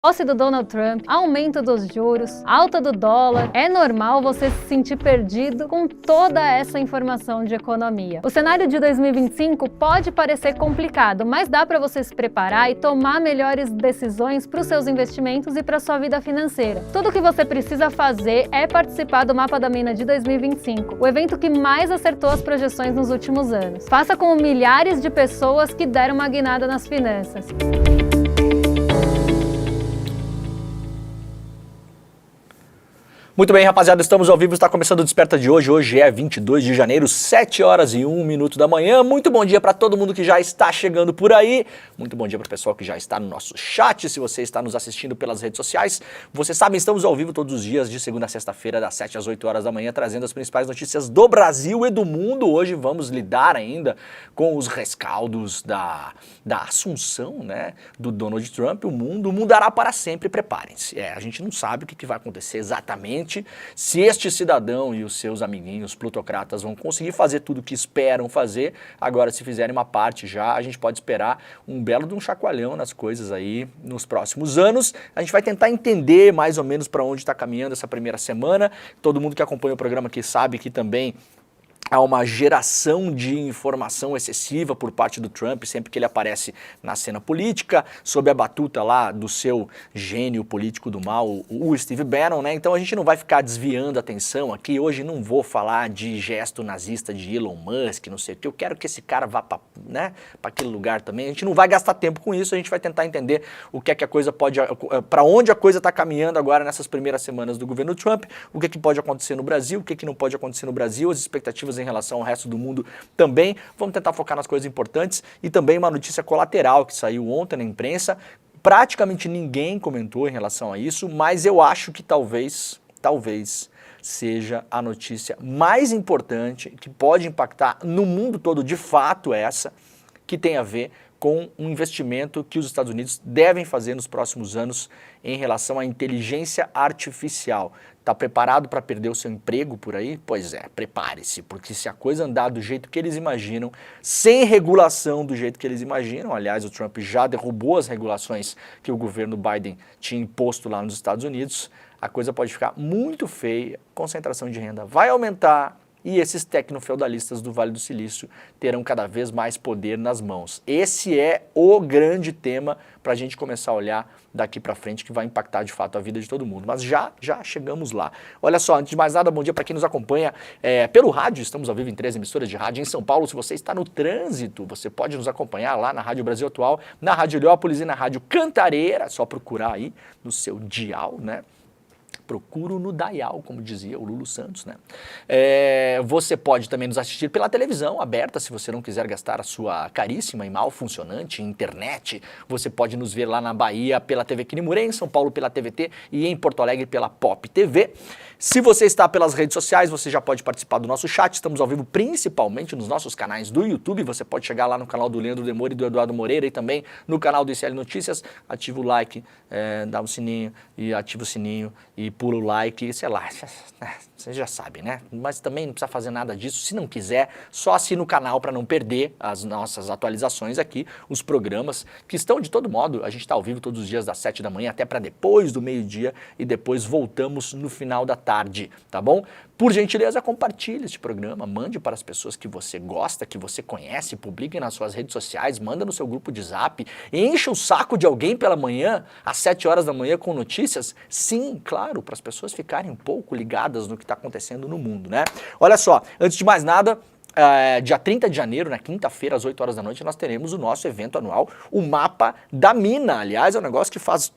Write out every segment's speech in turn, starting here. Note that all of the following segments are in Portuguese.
posse do Donald Trump, aumento dos juros, alta do dólar. É normal você se sentir perdido com toda essa informação de economia. O cenário de 2025 pode parecer complicado, mas dá para você se preparar e tomar melhores decisões para os seus investimentos e para sua vida financeira. Tudo o que você precisa fazer é participar do Mapa da Mina de 2025, o evento que mais acertou as projeções nos últimos anos. Faça como milhares de pessoas que deram uma guinada nas finanças. Muito bem, rapaziada, estamos ao vivo, está começando o Desperta de hoje. Hoje é 22 de janeiro, 7 horas e 1 minuto da manhã. Muito bom dia para todo mundo que já está chegando por aí. Muito bom dia para o pessoal que já está no nosso chat. Se você está nos assistindo pelas redes sociais, vocês sabem, estamos ao vivo todos os dias, de segunda a sexta-feira, das 7 às 8 horas da manhã, trazendo as principais notícias do Brasil e do mundo. Hoje vamos lidar ainda com os rescaldos da assunção, né, do Donald Trump. O mundo mudará para sempre, preparem-se. A gente não sabe o que vai acontecer exatamente, se este cidadão e os seus amiguinhos plutocratas vão conseguir fazer tudo o que esperam fazer. Agora, se fizerem uma parte já, a gente pode esperar um belo de um chacoalhão nas coisas aí nos próximos anos. A gente vai tentar entender mais ou menos para onde está caminhando essa primeira semana. Todo mundo que acompanha o programa aqui sabe que também há uma geração de informação excessiva por parte do Trump sempre que ele aparece na cena política, sob a batuta lá do seu gênio político do mal, o Steve Bannon, né? Então a gente não vai ficar desviando a atenção aqui. Hoje não vou falar de gesto nazista de Elon Musk, não sei o que. Eu quero que esse cara vá para, né, para aquele lugar também. A gente não vai gastar tempo com isso, a gente vai tentar entender o que é que a coisa pode, para onde a coisa está caminhando agora nessas primeiras semanas do governo Trump, o que é que pode acontecer no Brasil, o que é que não pode acontecer no Brasil, as expectativas em relação ao resto do mundo também. Vamos tentar focar nas coisas importantes e também uma notícia colateral que saiu ontem na imprensa. Praticamente ninguém comentou em relação a isso, mas eu acho que talvez seja a notícia mais importante que pode impactar no mundo todo, de fato essa, que tem a ver com um investimento que os Estados Unidos devem fazer nos próximos anos em relação à inteligência artificial. Está preparado para perder o seu emprego por aí? Pois é, prepare-se, porque se a coisa andar do jeito que eles imaginam, sem regulação do jeito que eles imaginam, aliás, o Trump já derrubou as regulações que o governo Biden tinha imposto lá nos Estados Unidos, a coisa pode ficar muito feia, concentração de renda vai aumentar, e esses tecnofeudalistas do Vale do Silício terão cada vez mais poder nas mãos. Esse é o grande tema para a gente começar a olhar daqui para frente, que vai impactar de fato a vida de todo mundo. Mas já chegamos lá. Olha só, antes de mais nada, bom dia para quem nos acompanha pelo rádio. Estamos ao vivo em 3 emissoras de rádio em São Paulo. Se você está no trânsito, você pode nos acompanhar lá na Rádio Brasil Atual, na Rádio Heliópolis e na Rádio Cantareira. É só procurar aí no seu dial, né? Procuro no dial, como dizia o Lulu Santos, né? Você pode também nos assistir pela televisão aberta, se você não quiser gastar a sua caríssima e mal funcionante internet. Você pode nos ver lá na Bahia pela TV Quinimurê, em São Paulo pela TVT e em Porto Alegre pela Pop TV. Se você está pelas redes sociais, você já pode participar do nosso chat. Estamos ao vivo principalmente nos nossos canais do YouTube. Você pode chegar lá no canal do Leandro Demore e do Eduardo Moreira e também no canal do ICL Notícias. Ativa o like, dá um sininho e ativa o sininho e pula o like, sei lá, você já sabe, né? Mas também não precisa fazer nada disso. Se não quiser, só assina o canal para não perder as nossas atualizações aqui, os programas que estão de todo modo. A gente está ao vivo todos os dias das 7 da manhã até para depois do meio-dia e depois voltamos no final da tarde, tá bom? Por gentileza, compartilhe este programa, mande para as pessoas que você gosta, que você conhece, publique nas suas redes sociais, manda no seu grupo de zap, encha o saco de alguém pela manhã, às 7 horas da manhã com notícias. Sim, claro, para as pessoas ficarem um pouco ligadas no que está acontecendo no mundo, né? Olha só, antes de mais nada, dia 30 de janeiro, na quinta-feira, às 8 horas da noite, nós teremos o nosso evento anual, o Mapa da Mina. Aliás, é um negócio que faz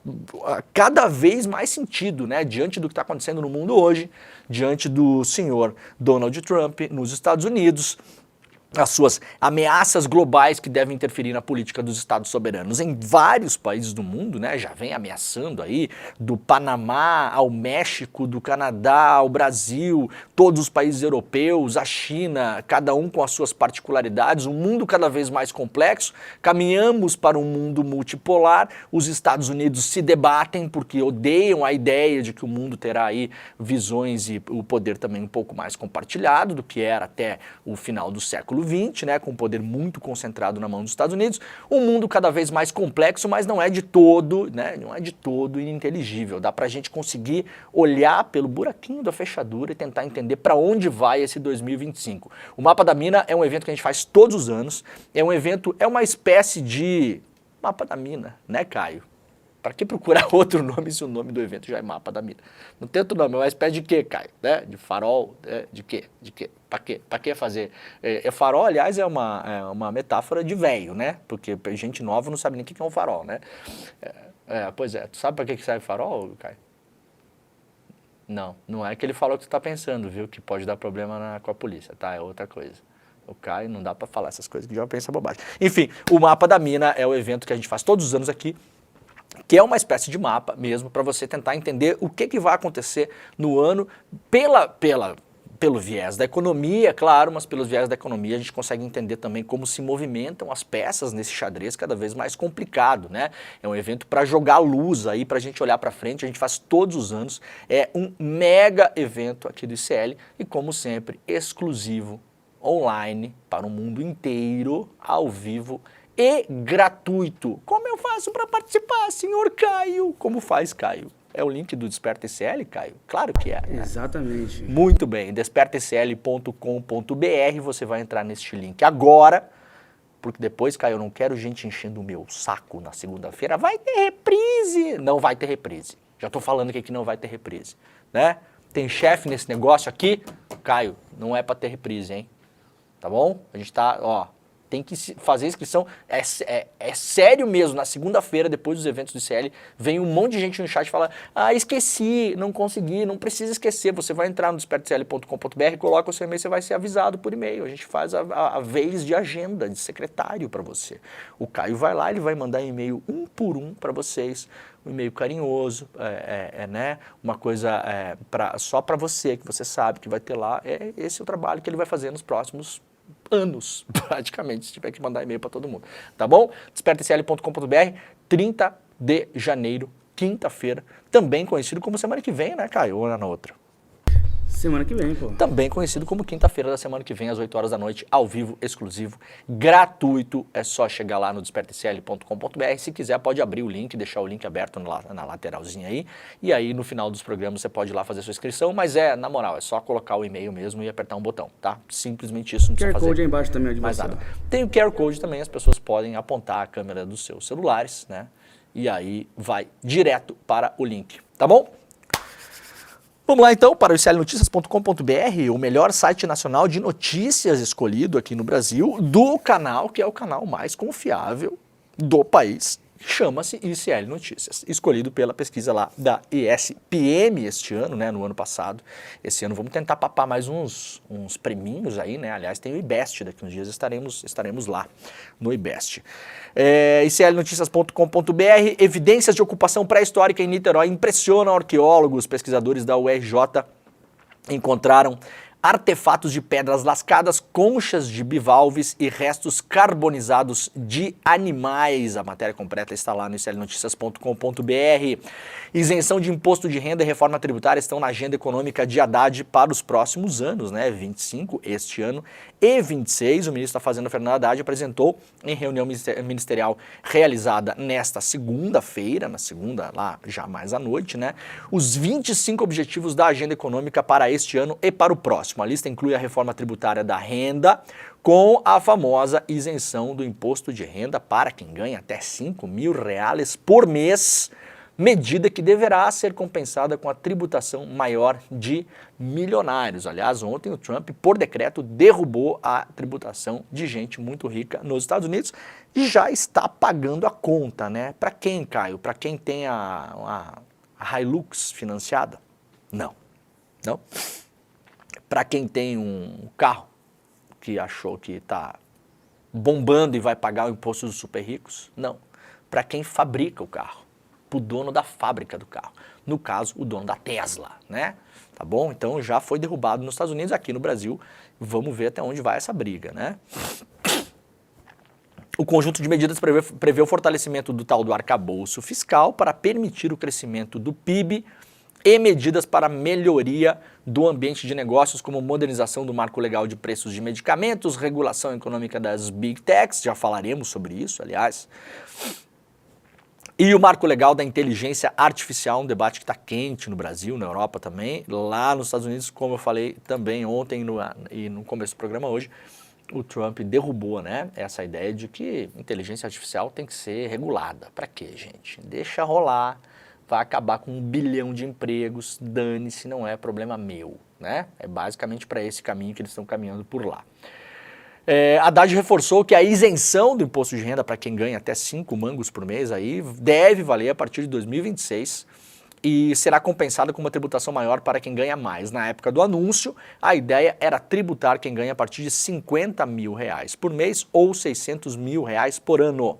cada vez mais sentido, né? Diante do que está acontecendo no mundo hoje, diante do senhor Donald Trump nos Estados Unidos, as suas ameaças globais que devem interferir na política dos estados soberanos em vários países do mundo, né? Já vem ameaçando aí do Panamá ao México, do Canadá ao Brasil, todos os países europeus, a China, cada um com as suas particularidades, um mundo cada vez mais complexo. Caminhamos para um mundo multipolar, os Estados Unidos se debatem porque odeiam a ideia de que o mundo terá aí visões e o poder também um pouco mais compartilhado do que era até o final do século século XX, né, com um poder muito concentrado na mão dos Estados Unidos, um mundo cada vez mais complexo, mas não é de todo, né, não é de todo ininteligível. Dá pra gente conseguir olhar pelo buraquinho da fechadura e tentar entender para onde vai esse 2025. O Mapa da Mina é um evento que a gente faz todos os anos, é um evento, é uma espécie de Mapa da Mina, né, Caio? Para que procurar outro nome se o nome do evento já é Mapa da Mina? Não tem outro nome, é uma espécie de quê, Caio? Né? De farol? De quê? De quê? Para quê? Para que fazer? Farol, aliás, é uma metáfora de velho, né? Porque gente nova não sabe nem o que é um farol, né? Pois é, tu sabe para que serve farol, Caio? Não, não é aquele farol que tu tá pensando, viu? Que pode dar problema com a polícia, tá? É outra coisa. O Caio, não dá para falar essas coisas que já pensa bobagem. Enfim, o Mapa da Mina é o evento que a gente faz todos os anos aqui, que é uma espécie de mapa mesmo, para você tentar entender o que vai acontecer no ano pelo viés da economia, claro, mas pelos viés da economia a gente consegue entender também como se movimentam as peças nesse xadrez cada vez mais complicado, né? É um evento para jogar luz aí, para a gente olhar para frente, a gente faz todos os anos, é um mega evento aqui do ICL e, como sempre, exclusivo, online, para o mundo inteiro, ao vivo e gratuito. Como eu faço para participar, senhor Caio? Como faz, Caio? É o link do Desperta ICL, Caio? Claro que é. Né? Exatamente. Muito bem, despertaicl.com.br, você vai entrar neste link agora, porque depois, Caio, eu não quero gente enchendo o meu saco na segunda-feira. Vai ter reprise! Não vai ter reprise. Já estou falando aqui que não vai ter reprise, né? Tem chefe nesse negócio aqui? Caio, não é para ter reprise, hein? Tá bom? A gente tá, ó, tem que fazer inscrição, é sério mesmo, na segunda-feira, depois dos eventos do ICL, vem um monte de gente no chat e fala, esqueci, não consegui, não precisa esquecer, você vai entrar no despertacl.com.br, coloca o seu e-mail, você vai ser avisado por e-mail, a gente faz a vez de agenda, de secretário para você. O Caio vai lá, ele vai mandar e-mail um por um para vocês, um e-mail carinhoso, né? Uma coisa só para você, que você sabe que vai ter lá, esse é o trabalho que ele vai fazer nos próximos anos, praticamente, se tiver que mandar e-mail para todo mundo, tá bom? despertacl.com.br, 30 de janeiro, quinta-feira, também conhecido como semana que vem, né, Caio? Ou na outra? Semana que vem, pô. Também conhecido como quinta-feira da semana que vem, às 8 horas da noite, ao vivo, exclusivo, gratuito. É só chegar lá no despertacl.com.br. Se quiser, pode abrir o link, deixar o link aberto na lateralzinha aí. E aí, no final dos programas, você pode ir lá fazer sua inscrição. Mas na moral, é só colocar o e-mail mesmo e apertar um botão, tá? Simplesmente isso, não precisa fazer QR Code aí embaixo também, mais nada. Tem o QR Code também, as pessoas podem apontar a câmera dos seus celulares, né? E aí, vai direto para o link, tá bom? Vamos lá então para o iclnoticias.com.br, o melhor site nacional de notícias escolhido aqui no Brasil, do canal que é o canal mais confiável do país, chama-se ICL Notícias, escolhido pela pesquisa lá da ESPM este ano, né, no ano passado. Esse ano vamos tentar papar mais uns preminhos aí, né, aliás tem o IBEST, daqui uns dias estaremos lá no IBEST. iclnoticias.com.br, evidências de ocupação pré-histórica em Niterói impressionam arqueólogos. Pesquisadores da URJ encontraram artefatos de pedras lascadas, conchas de bivalves e restos carbonizados de animais. A matéria completa está lá no iclnoticias.com.br. Isenção de imposto de renda e reforma tributária estão na agenda econômica de Haddad para os próximos anos, né? 25 este ano e 26. O ministro da Fazenda, Fernando Haddad, apresentou em reunião ministerial realizada nesta segunda-feira, lá já mais à noite, né? Os 25 objetivos da agenda econômica para este ano e para o próximo. A lista inclui a reforma tributária da renda, com a famosa isenção do imposto de renda para quem ganha até R$5.000 por mês, medida que deverá ser compensada com a tributação maior de milionários. Aliás, ontem o Trump, por decreto, derrubou a tributação de gente muito rica nos Estados Unidos e já está pagando a conta, né? Para quem, Caio? Para quem tem a Hilux financiada? Não. Não? Para quem tem um carro que achou que está bombando e vai pagar o imposto dos super ricos? Não. Para quem fabrica o carro, para o dono da fábrica do carro. No caso, o dono da Tesla, né? Tá bom? Então já foi derrubado nos Estados Unidos, aqui no Brasil. Vamos ver até onde vai essa briga, né? O conjunto de medidas prevê o fortalecimento do tal do arcabouço fiscal para permitir o crescimento do PIB e medidas para melhoria do ambiente de negócios, como modernização do marco legal de preços de medicamentos, regulação econômica das Big Techs, já falaremos sobre isso, aliás, e o marco legal da inteligência artificial, um debate que está quente no Brasil, na Europa também, lá nos Estados Unidos, como eu falei também ontem e no começo do programa hoje, o Trump derrubou, né, essa ideia de que inteligência artificial tem que ser regulada. Para quê, gente? Deixa rolar, vai acabar com 1 bilhão de empregos, dane-se, não é problema meu, né? É basicamente para esse caminho que eles estão caminhando por lá. Haddad reforçou que a isenção do imposto de renda para quem ganha até 5 mangos por mês aí deve valer a partir de 2026 e será compensada com uma tributação maior para quem ganha mais. Na época do anúncio, a ideia era tributar quem ganha a partir de R$50 mil por mês ou R$600 mil por ano.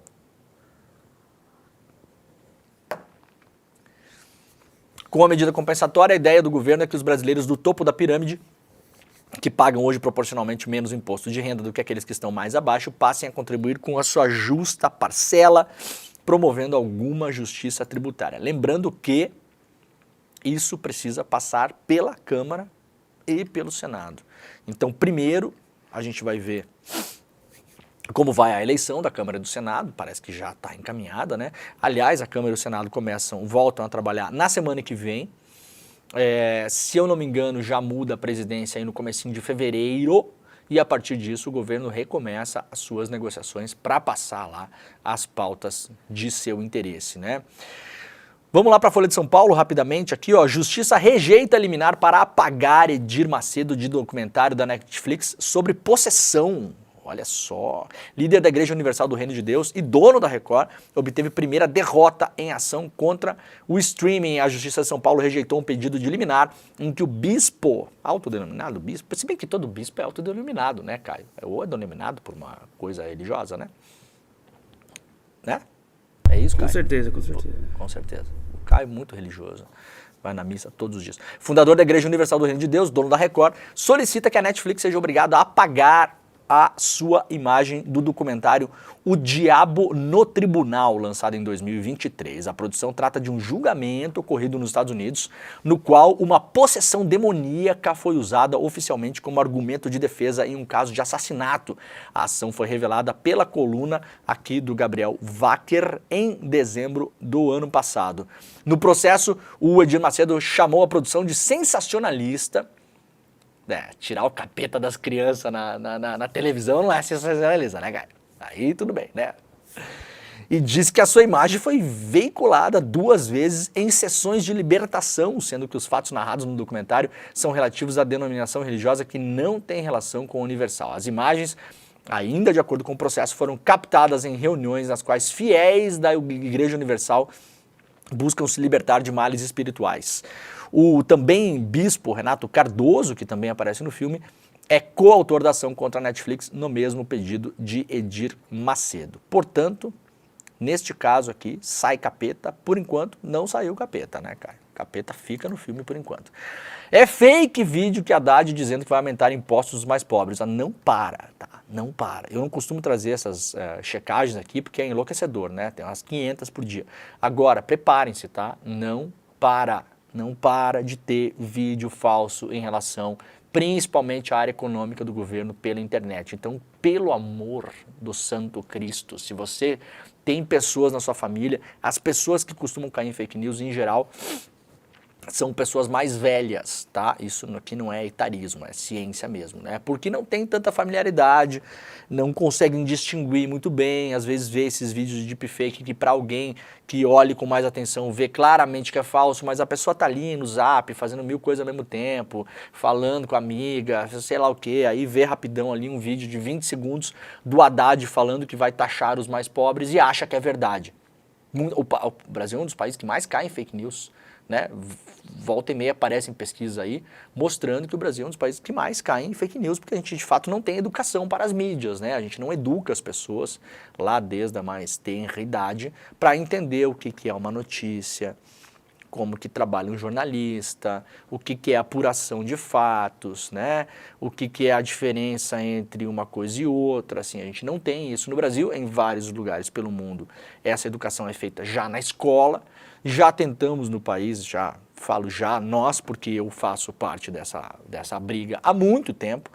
Com a medida compensatória, a ideia do governo é que os brasileiros do topo da pirâmide, que pagam hoje proporcionalmente menos imposto de renda do que aqueles que estão mais abaixo, passem a contribuir com a sua justa parcela, promovendo alguma justiça tributária. Lembrando que isso precisa passar pela Câmara e pelo Senado. Então, primeiro, a gente vai ver como vai a eleição da Câmara e do Senado, parece que já está encaminhada, né? Aliás, a Câmara e o Senado voltam a trabalhar na semana que vem. Se eu não me engano, já muda a presidência aí no comecinho de fevereiro e a partir disso o governo recomeça as suas negociações para passar lá as pautas de seu interesse, né? Vamos lá para a Folha de São Paulo rapidamente aqui, ó. Justiça rejeita liminar para apagar Edir Macedo de documentário da Netflix sobre possessão. Olha só, líder da Igreja Universal do Reino de Deus e dono da Record, obteve primeira derrota em ação contra o streaming. A Justiça de São Paulo rejeitou um pedido de liminar em que o bispo, autodenominado bispo, se bem que todo bispo é autodenominado, né, Caio? Ou é denominado por uma coisa religiosa, né? Né? É isso, Caio? Com certeza, com certeza. Com certeza. O Caio é muito religioso. Vai na missa todos os dias. Fundador da Igreja Universal do Reino de Deus, dono da Record, solicita que a Netflix seja obrigada a apagar a sua imagem do documentário O Diabo no Tribunal, lançado em 2023. A produção trata de um julgamento ocorrido nos Estados Unidos, no qual uma possessão demoníaca foi usada oficialmente como argumento de defesa em um caso de assassinato. A ação foi revelada pela coluna aqui do Gabriel Wacker em dezembro do ano passado. No processo, o Edir Macedo chamou a produção de sensacionalista. Tirar o capeta das crianças na televisão não é sensacionalista, né, cara? Aí tudo bem, né? E diz que a sua imagem foi veiculada 2 vezes em sessões de libertação, sendo que os fatos narrados no documentário são relativos à denominação religiosa que não tem relação com o Universal. As imagens, ainda de acordo com o processo, foram captadas em reuniões nas quais fiéis da Igreja Universal buscam se libertar de males espirituais. O também bispo Renato Cardoso, que também aparece no filme, é coautor da ação contra a Netflix no mesmo pedido de Edir Macedo. Portanto, neste caso aqui, sai capeta, por enquanto não saiu capeta, né, cara? Capeta fica no filme por enquanto. É fake vídeo que Haddad dizendo que vai aumentar impostos dos mais pobres. Não para, tá? Não para. Eu não costumo trazer essas checagens aqui porque é enlouquecedor, né? Tem umas 500 por dia. Agora, preparem-se, tá? Não para de ter vídeo falso em relação, principalmente à área econômica do governo pela internet. Então, pelo amor do Santo Cristo, se você tem pessoas na sua família, as pessoas que costumam cair em fake news em geral são pessoas mais velhas, tá? Isso aqui não é etarismo, é ciência mesmo, né? Porque não tem tanta familiaridade, não conseguem distinguir muito bem, às vezes vê esses vídeos de deepfake que para alguém que olhe com mais atenção vê claramente que é falso, mas a pessoa tá ali no Zap fazendo 1000 coisas ao mesmo tempo, falando com a amiga, sei lá o que, aí vê rapidão ali um vídeo de 20 segundos do Haddad falando que vai taxar os mais pobres e acha que é verdade. O Brasil é um dos países que mais cai em fake news, né? Volta e meia aparecem pesquisas aí mostrando que o Brasil é um dos países que mais caem em fake news, porque a gente de fato não tem educação para as mídias, né? A gente não educa as pessoas lá desde a mais tenra idade para entender o que é uma notícia, como que trabalha um jornalista, o que é apuração de fatos, né? O que é a diferença entre uma coisa e outra, assim, a gente não tem isso no Brasil, em vários lugares pelo mundo. Essa educação é feita já na escola, já tentamos no país, já falo já nós, porque eu faço parte dessa briga há muito tempo,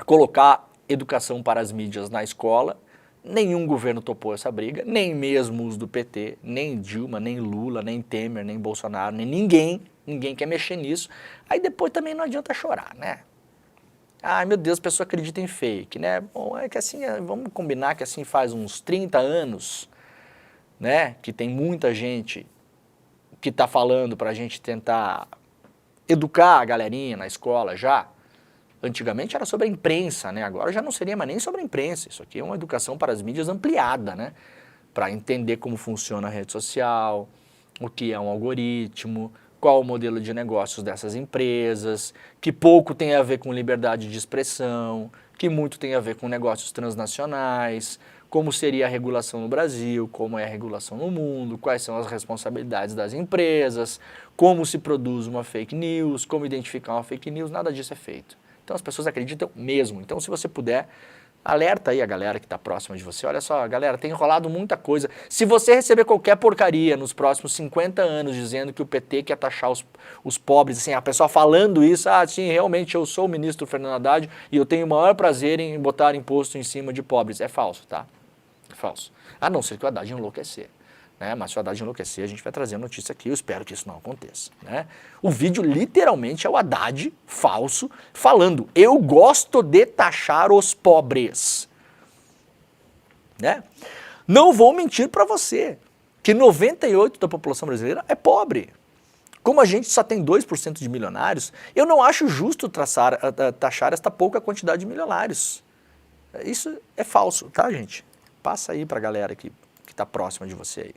colocar educação para as mídias na escola. Nenhum governo topou essa briga, nem mesmo os do PT, nem Dilma, nem Lula, nem Temer, nem Bolsonaro, nem ninguém quer mexer nisso. Aí depois também não adianta chorar, né? Ai, meu Deus, a pessoa acredita em fake, né? Bom, é que assim, vamos combinar que assim faz uns 30 anos, né, que tem muita gente que está falando para a gente tentar educar a galerinha na escola já. Antigamente era sobre a imprensa, né? Agora já não seria mais nem sobre a imprensa. Isso aqui é uma educação para as mídias ampliada, né? Para entender como funciona a rede social, o que é um algoritmo, qual o modelo de negócios dessas empresas, que pouco tem a ver com liberdade de expressão, que muito tem a ver com negócios transnacionais, como seria a regulação no Brasil, como é a regulação no mundo, quais são as responsabilidades das empresas, como se produz uma fake news, como identificar uma fake news, nada disso é feito. Então as pessoas acreditam mesmo. Então se você puder, alerta aí a galera que está próxima de você. Olha só, galera, tem rolado muita coisa. Se você receber qualquer porcaria nos próximos 50 anos dizendo que o PT quer taxar os pobres, assim, a pessoa falando isso, sim, realmente eu sou o ministro Fernando Haddad e eu tenho o maior prazer em botar imposto em cima de pobres. É falso, tá? É falso. A não ser que o Haddad enlouquecer. Né? Mas se o Haddad enlouquecer, a gente vai trazer a notícia aqui, eu espero que isso não aconteça. Né? O vídeo literalmente é o Haddad falso falando, eu gosto de taxar os pobres. Né? Não vou mentir para você, que 98% da população brasileira é pobre. Como a gente só tem 2% de milionários, eu não acho justo taxar esta pouca quantidade de milionários. Isso é falso, tá, gente? Passa aí para a galera que está próxima de você aí.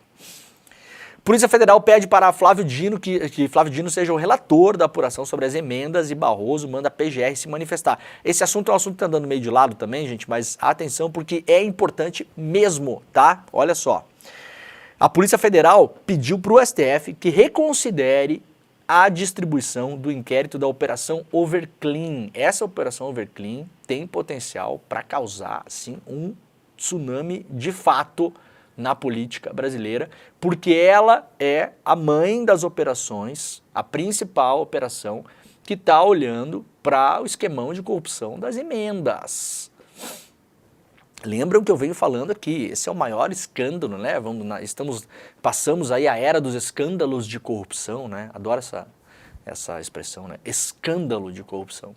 Polícia Federal pede para Flávio Dino que Flávio Dino seja o relator da apuração sobre as emendas e Barroso manda a PGR se manifestar. Esse assunto é um assunto que está andando meio de lado também, gente, mas atenção porque é importante mesmo, tá? Olha só. A Polícia Federal pediu para o STF que reconsidere a distribuição do inquérito da Operação Overclean. Essa Operação Overclean tem potencial para causar, sim, um tsunami de fato na política brasileira, porque ela é a mãe das operações, a principal operação que está olhando para o esquemão de corrupção das emendas. Lembram que eu venho falando aqui, esse é o maior escândalo, né? Passamos aí a era dos escândalos de corrupção, né? Adoro essa expressão, né? Escândalo de corrupção.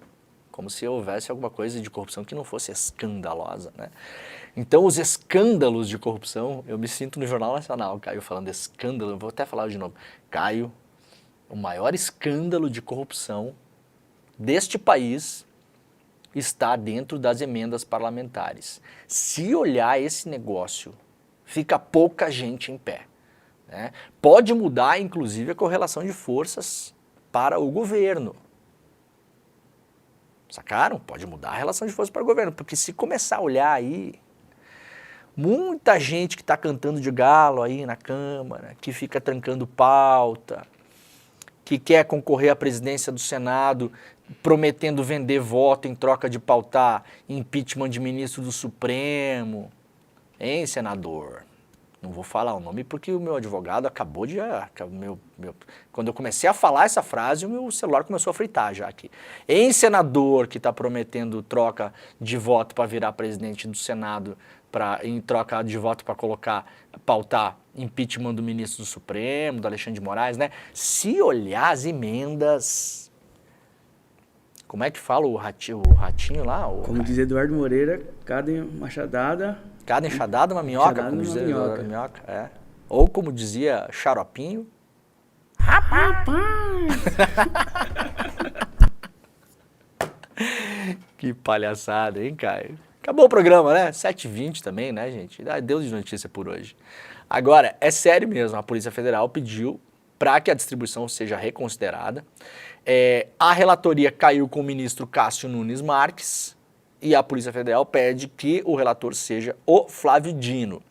Como se houvesse alguma coisa de corrupção que não fosse escandalosa, né? Então, os escândalos de corrupção, eu me sinto no Jornal Nacional, Caio, falando escândalo, vou até falar de novo. Caio, o maior escândalo de corrupção deste país está dentro das emendas parlamentares. Se olhar esse negócio, fica pouca gente em pé. Né? Pode mudar, inclusive, a correlação de forças para o governo. Sacaram? Pode mudar a relação de forças para o governo, porque se começar a olhar aí, muita gente que está cantando de galo aí na Câmara, que fica trancando pauta, que quer concorrer à presidência do Senado, prometendo vender voto em troca de pautar impeachment de ministro do Supremo. Hein, senador? Não vou falar o nome porque o meu advogado acabou de... Quando eu comecei a falar essa frase, o meu celular começou a fritar já aqui. Hein, senador que está prometendo troca de voto para virar presidente do Senado, em troca de voto para pautar impeachment do ministro do Supremo, do Alexandre de Moraes, né? Se olhar as emendas... Como é que fala o ratinho lá? Como diz Eduardo Moreira, cada machadada... Cada enxadada uma minhoca, como dizia Eduardo Minhoca. É. Ou como dizia Xaropinho... Rapaz! Que palhaçada, hein, Caio? Acabou o programa, né? 7h20 também, né, gente? Deu de notícia por hoje. Agora, é sério mesmo, a Polícia Federal pediu para que a distribuição seja reconsiderada. A relatoria caiu com o ministro Cássio Nunes Marques e a Polícia Federal pede que o relator seja o Flávio Dino.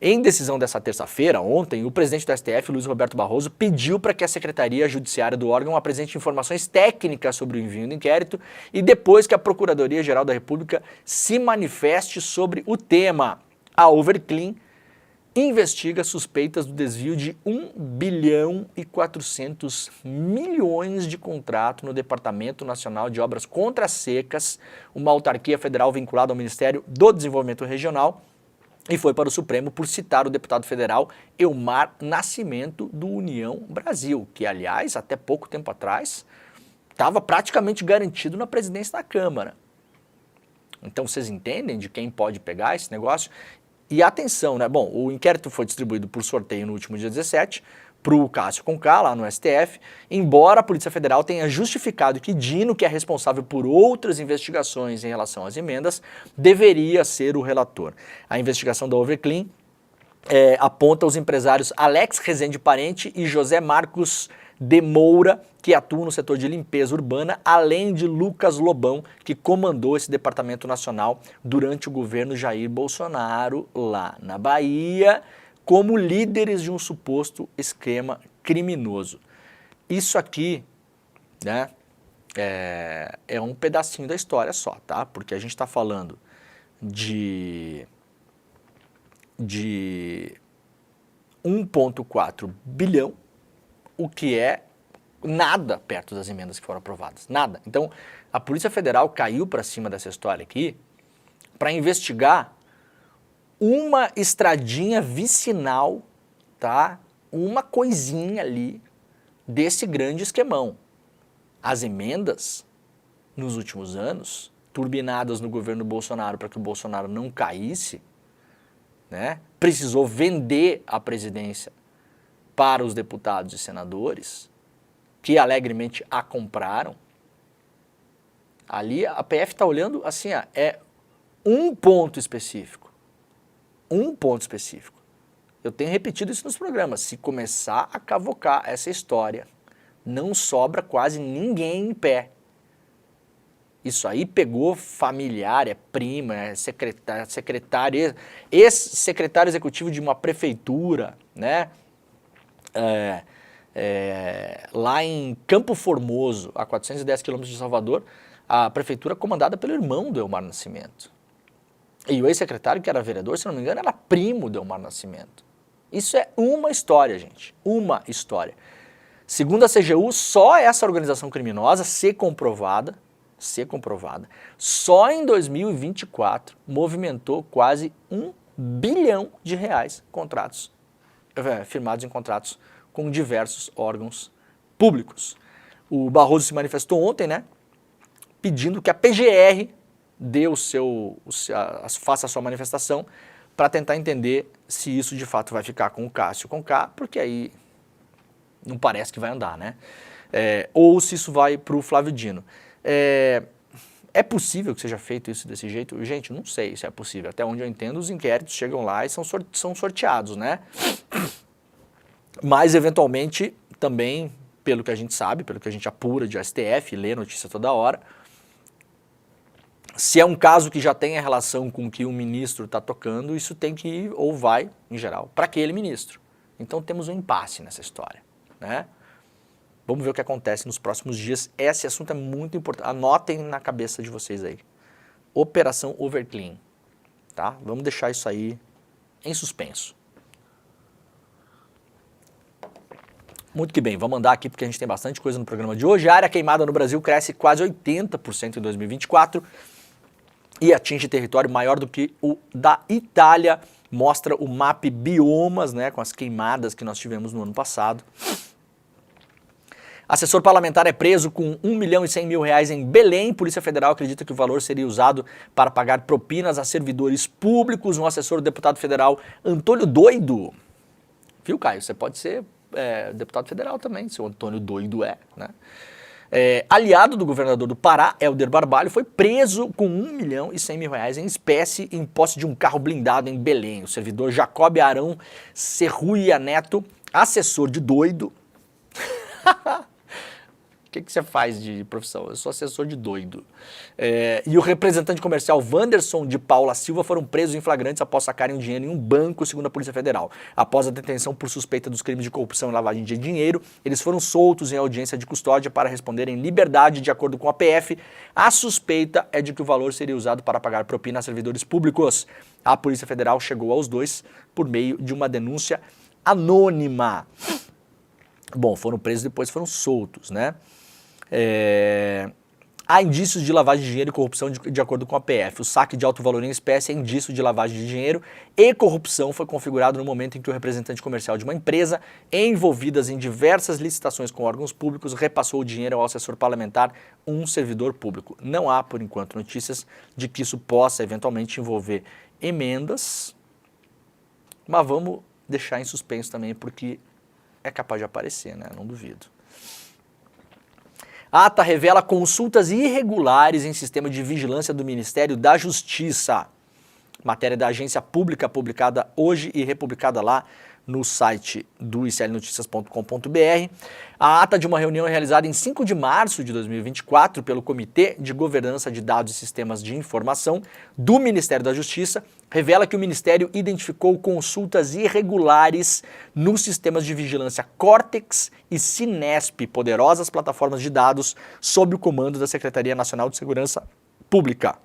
Em decisão dessa terça-feira, ontem, o presidente do STF, Luiz Roberto Barroso, pediu para que a Secretaria Judiciária do órgão apresente informações técnicas sobre o envio do inquérito e depois que a Procuradoria-Geral da República se manifeste sobre o tema. A Overclean investiga suspeitas do desvio de 1 bilhão e 400 milhões de contrato no Departamento Nacional de Obras Contra Secas, uma autarquia federal vinculada ao Ministério do Desenvolvimento Regional, e foi para o Supremo por citar o deputado federal Elmar Nascimento, do União Brasil, que, aliás, até pouco tempo atrás, estava praticamente garantido na presidência da Câmara. Então vocês entendem de quem pode pegar esse negócio? E atenção, né? Bom, o inquérito foi distribuído por sorteio no último dia 17 para o Cássio Conká, lá no STF, embora a Polícia Federal tenha justificado que Dino, que é responsável por outras investigações em relação às emendas, deveria ser o relator. A investigação da Overclean aponta os empresários Alex Rezende Parente e José Marcos de Moura, que atuam no setor de limpeza urbana, além de Lucas Lobão, que comandou esse departamento nacional durante o governo Jair Bolsonaro, lá na Bahia, como líderes de um suposto esquema criminoso. Isso aqui, né, é um pedacinho da história só, tá? Porque a gente está falando de 1,4 bilhão, o que é nada perto das emendas que foram aprovadas, nada. Então, a Polícia Federal caiu para cima dessa história aqui para investigar uma estradinha vicinal, tá? Uma coisinha ali desse grande esquemão. As emendas, nos últimos anos, turbinadas no governo Bolsonaro para que o Bolsonaro não caísse, né? Precisou vender a presidência para os deputados e senadores, que alegremente a compraram. Ali a PF está olhando assim, é um ponto específico. Um ponto específico. Eu tenho repetido isso nos programas. Se começar a cavocar essa história, não sobra quase ninguém em pé. Isso aí pegou familiar, é prima, é secretário, ex-secretário executivo de uma prefeitura, né? Lá em Campo Formoso, a 410 quilômetros de Salvador, a prefeitura comandada pelo irmão do Elmar Nascimento. E o ex-secretário, que era vereador, se não me engano, era primo do Elmar Nascimento. Isso é uma história, gente, uma história. Segundo a CGU, só essa organização criminosa, se comprovada, só em 2024 movimentou quase 1 bilhão de reais firmados em contratos com diversos órgãos públicos. O Barroso se manifestou ontem, né, pedindo que a PGR faça a sua manifestação para tentar entender se isso de fato vai ficar com o Cássio Conká, porque aí não parece que vai andar, né? Ou se isso vai para o Flávio Dino. É possível que seja feito isso desse jeito? Gente, não sei se é possível. Até onde eu entendo, os inquéritos chegam lá e são sorteados, né? Mas, eventualmente, também, pelo que a gente sabe, pelo que a gente apura de STF, lê notícia toda hora, se é um caso que já tem a relação com o que o ministro está tocando, isso tem que ir, ou vai, em geral, para aquele ministro. Então temos um impasse nessa história, né? Vamos ver o que acontece nos próximos dias. Esse assunto é muito importante. Anotem na cabeça de vocês aí. Operação Overclean, tá? Vamos deixar isso aí em suspenso. Muito que bem, vamos andar aqui porque a gente tem bastante coisa no programa de hoje. A área queimada no Brasil cresce quase 80% em 2024 e atinge território maior do que o da Itália. Mostra o MAP Biomas, né, com as queimadas que nós tivemos no ano passado. Assessor parlamentar é preso com 1 milhão e 100 mil reais em Belém. Polícia Federal acredita que o valor seria usado para pagar propinas a servidores públicos. Um assessor do deputado federal Antônio Doido. Viu, Caio? Você pode ser deputado federal também, se o Antônio Doido né? Aliado do governador do Pará, Helder Barbalho, foi preso com 1 milhão e 100 mil reais em espécie em posse de um carro blindado em Belém. O servidor Jacob Arão Serruia Neto, assessor de Doido, que você faz de profissão? Eu sou assessor de doido. E o representante comercial Wanderson de Paula Silva foram presos em flagrantes após sacarem o dinheiro em um banco, segundo a Polícia Federal. Após a detenção por suspeita dos crimes de corrupção e lavagem de dinheiro, eles foram soltos em audiência de custódia para responder em liberdade. De acordo com a PF, a suspeita é de que o valor seria usado para pagar propina a servidores públicos. A Polícia Federal chegou aos dois por meio de uma denúncia anônima. Bom, foram presos e depois foram soltos, né? Há indícios de lavagem de dinheiro e corrupção de acordo com a PF. O saque de alto valor em espécie é indício de lavagem de dinheiro e corrupção. Foi configurado no momento em que o representante comercial de uma empresa, envolvidas em diversas licitações com órgãos públicos, repassou o dinheiro ao assessor parlamentar, um servidor público. Não há, por enquanto, notícias de que isso possa eventualmente envolver emendas, mas vamos deixar em suspenso também, porque é capaz de aparecer, né? Não duvido. A ata revela consultas irregulares em sistema de vigilância do Ministério da Justiça. Matéria da agência pública publicada hoje e republicada lá no site do iclnoticias.com.br. A ata de uma reunião realizada em 5 de março de 2024 pelo Comitê de Governança de Dados e Sistemas de Informação do Ministério da Justiça revela que o Ministério identificou consultas irregulares nos sistemas de vigilância Cortex e Cinesp, poderosas plataformas de dados sob o comando da Secretaria Nacional de Segurança Pública.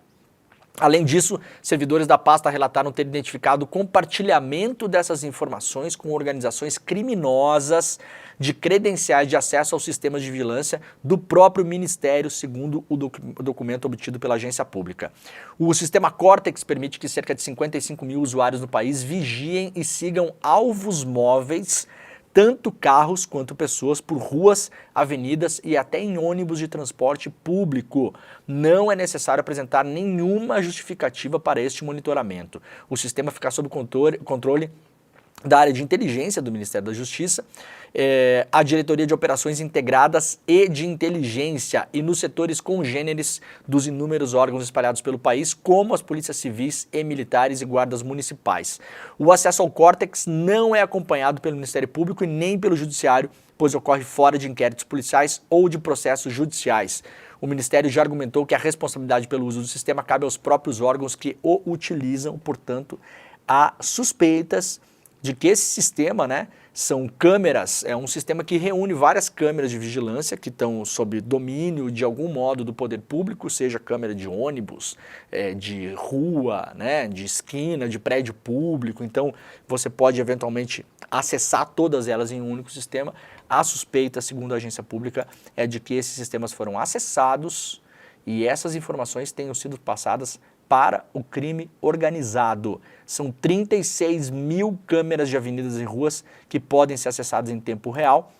Além disso, servidores da pasta relataram ter identificado compartilhamento dessas informações com organizações criminosas de credenciais de acesso aos sistemas de vigilância do próprio Ministério, segundo o documento obtido pela agência pública. O sistema Cortex permite que cerca de 55 mil usuários no país vigiem e sigam alvos móveis, tanto carros quanto pessoas, por ruas, avenidas e até em ônibus de transporte público. Não é necessário apresentar nenhuma justificativa para este monitoramento. O sistema fica sob controle da área de inteligência do Ministério da Justiça, a Diretoria de Operações Integradas e de Inteligência e nos setores congêneres dos inúmeros órgãos espalhados pelo país, como as polícias civis e militares e guardas municipais. O acesso ao Cortex não é acompanhado pelo Ministério Público e nem pelo Judiciário, pois ocorre fora de inquéritos policiais ou de processos judiciais. O Ministério já argumentou que a responsabilidade pelo uso do sistema cabe aos próprios órgãos que o utilizam, portanto, há suspeitas de que esse sistema, né, são câmeras, é um sistema que reúne várias câmeras de vigilância que estão sob domínio de algum modo do poder público, seja câmera de ônibus, de rua, né, de esquina, de prédio público. Então você pode eventualmente acessar todas elas em um único sistema. A suspeita, segundo a agência pública, é de que esses sistemas foram acessados e essas informações tenham sido passadas para o crime organizado. São 36 mil câmeras de avenidas e ruas que podem ser acessadas em tempo real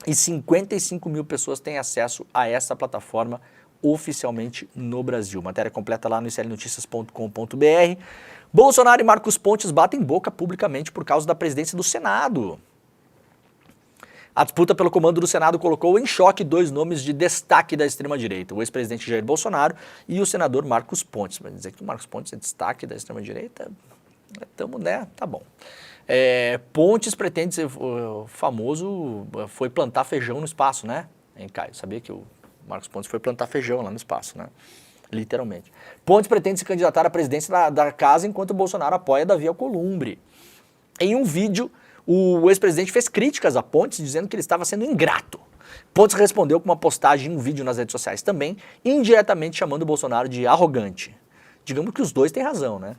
e 55 mil pessoas têm acesso a essa plataforma oficialmente no Brasil. Matéria completa lá no iclnoticias.com.br. Bolsonaro e Marcos Pontes batem boca publicamente por causa da presidência do Senado. A disputa pelo comando do Senado colocou em choque dois nomes de destaque da extrema-direita, o ex-presidente Jair Bolsonaro e o senador Marcos Pontes. Vai dizer que o Marcos Pontes é destaque da extrema-direita? Né? Tá bom. Pontes pretende ser famoso, foi plantar feijão no espaço, né? Hein, Caio? Sabia que o Marcos Pontes foi plantar feijão lá no espaço, né? Literalmente. Pontes pretende se candidatar à presidência da casa enquanto o Bolsonaro apoia Davi Alcolumbre. Em um vídeo, o ex-presidente fez críticas a Pontes, dizendo que ele estava sendo ingrato. Pontes respondeu com uma postagem em um vídeo nas redes sociais também, indiretamente chamando o Bolsonaro de arrogante. Digamos que os dois têm razão, né?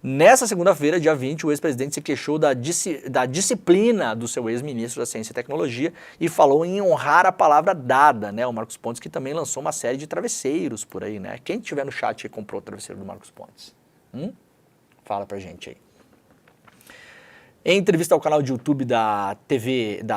Nessa segunda-feira, dia 20, o ex-presidente se queixou da disciplina do seu ex-ministro da Ciência e Tecnologia e falou em honrar a palavra dada, né? O Marcos Pontes, que também lançou uma série de travesseiros por aí, né? Quem tiver no chat aí comprou o travesseiro do Marcos Pontes? Fala pra gente aí. Em entrevista ao canal de YouTube da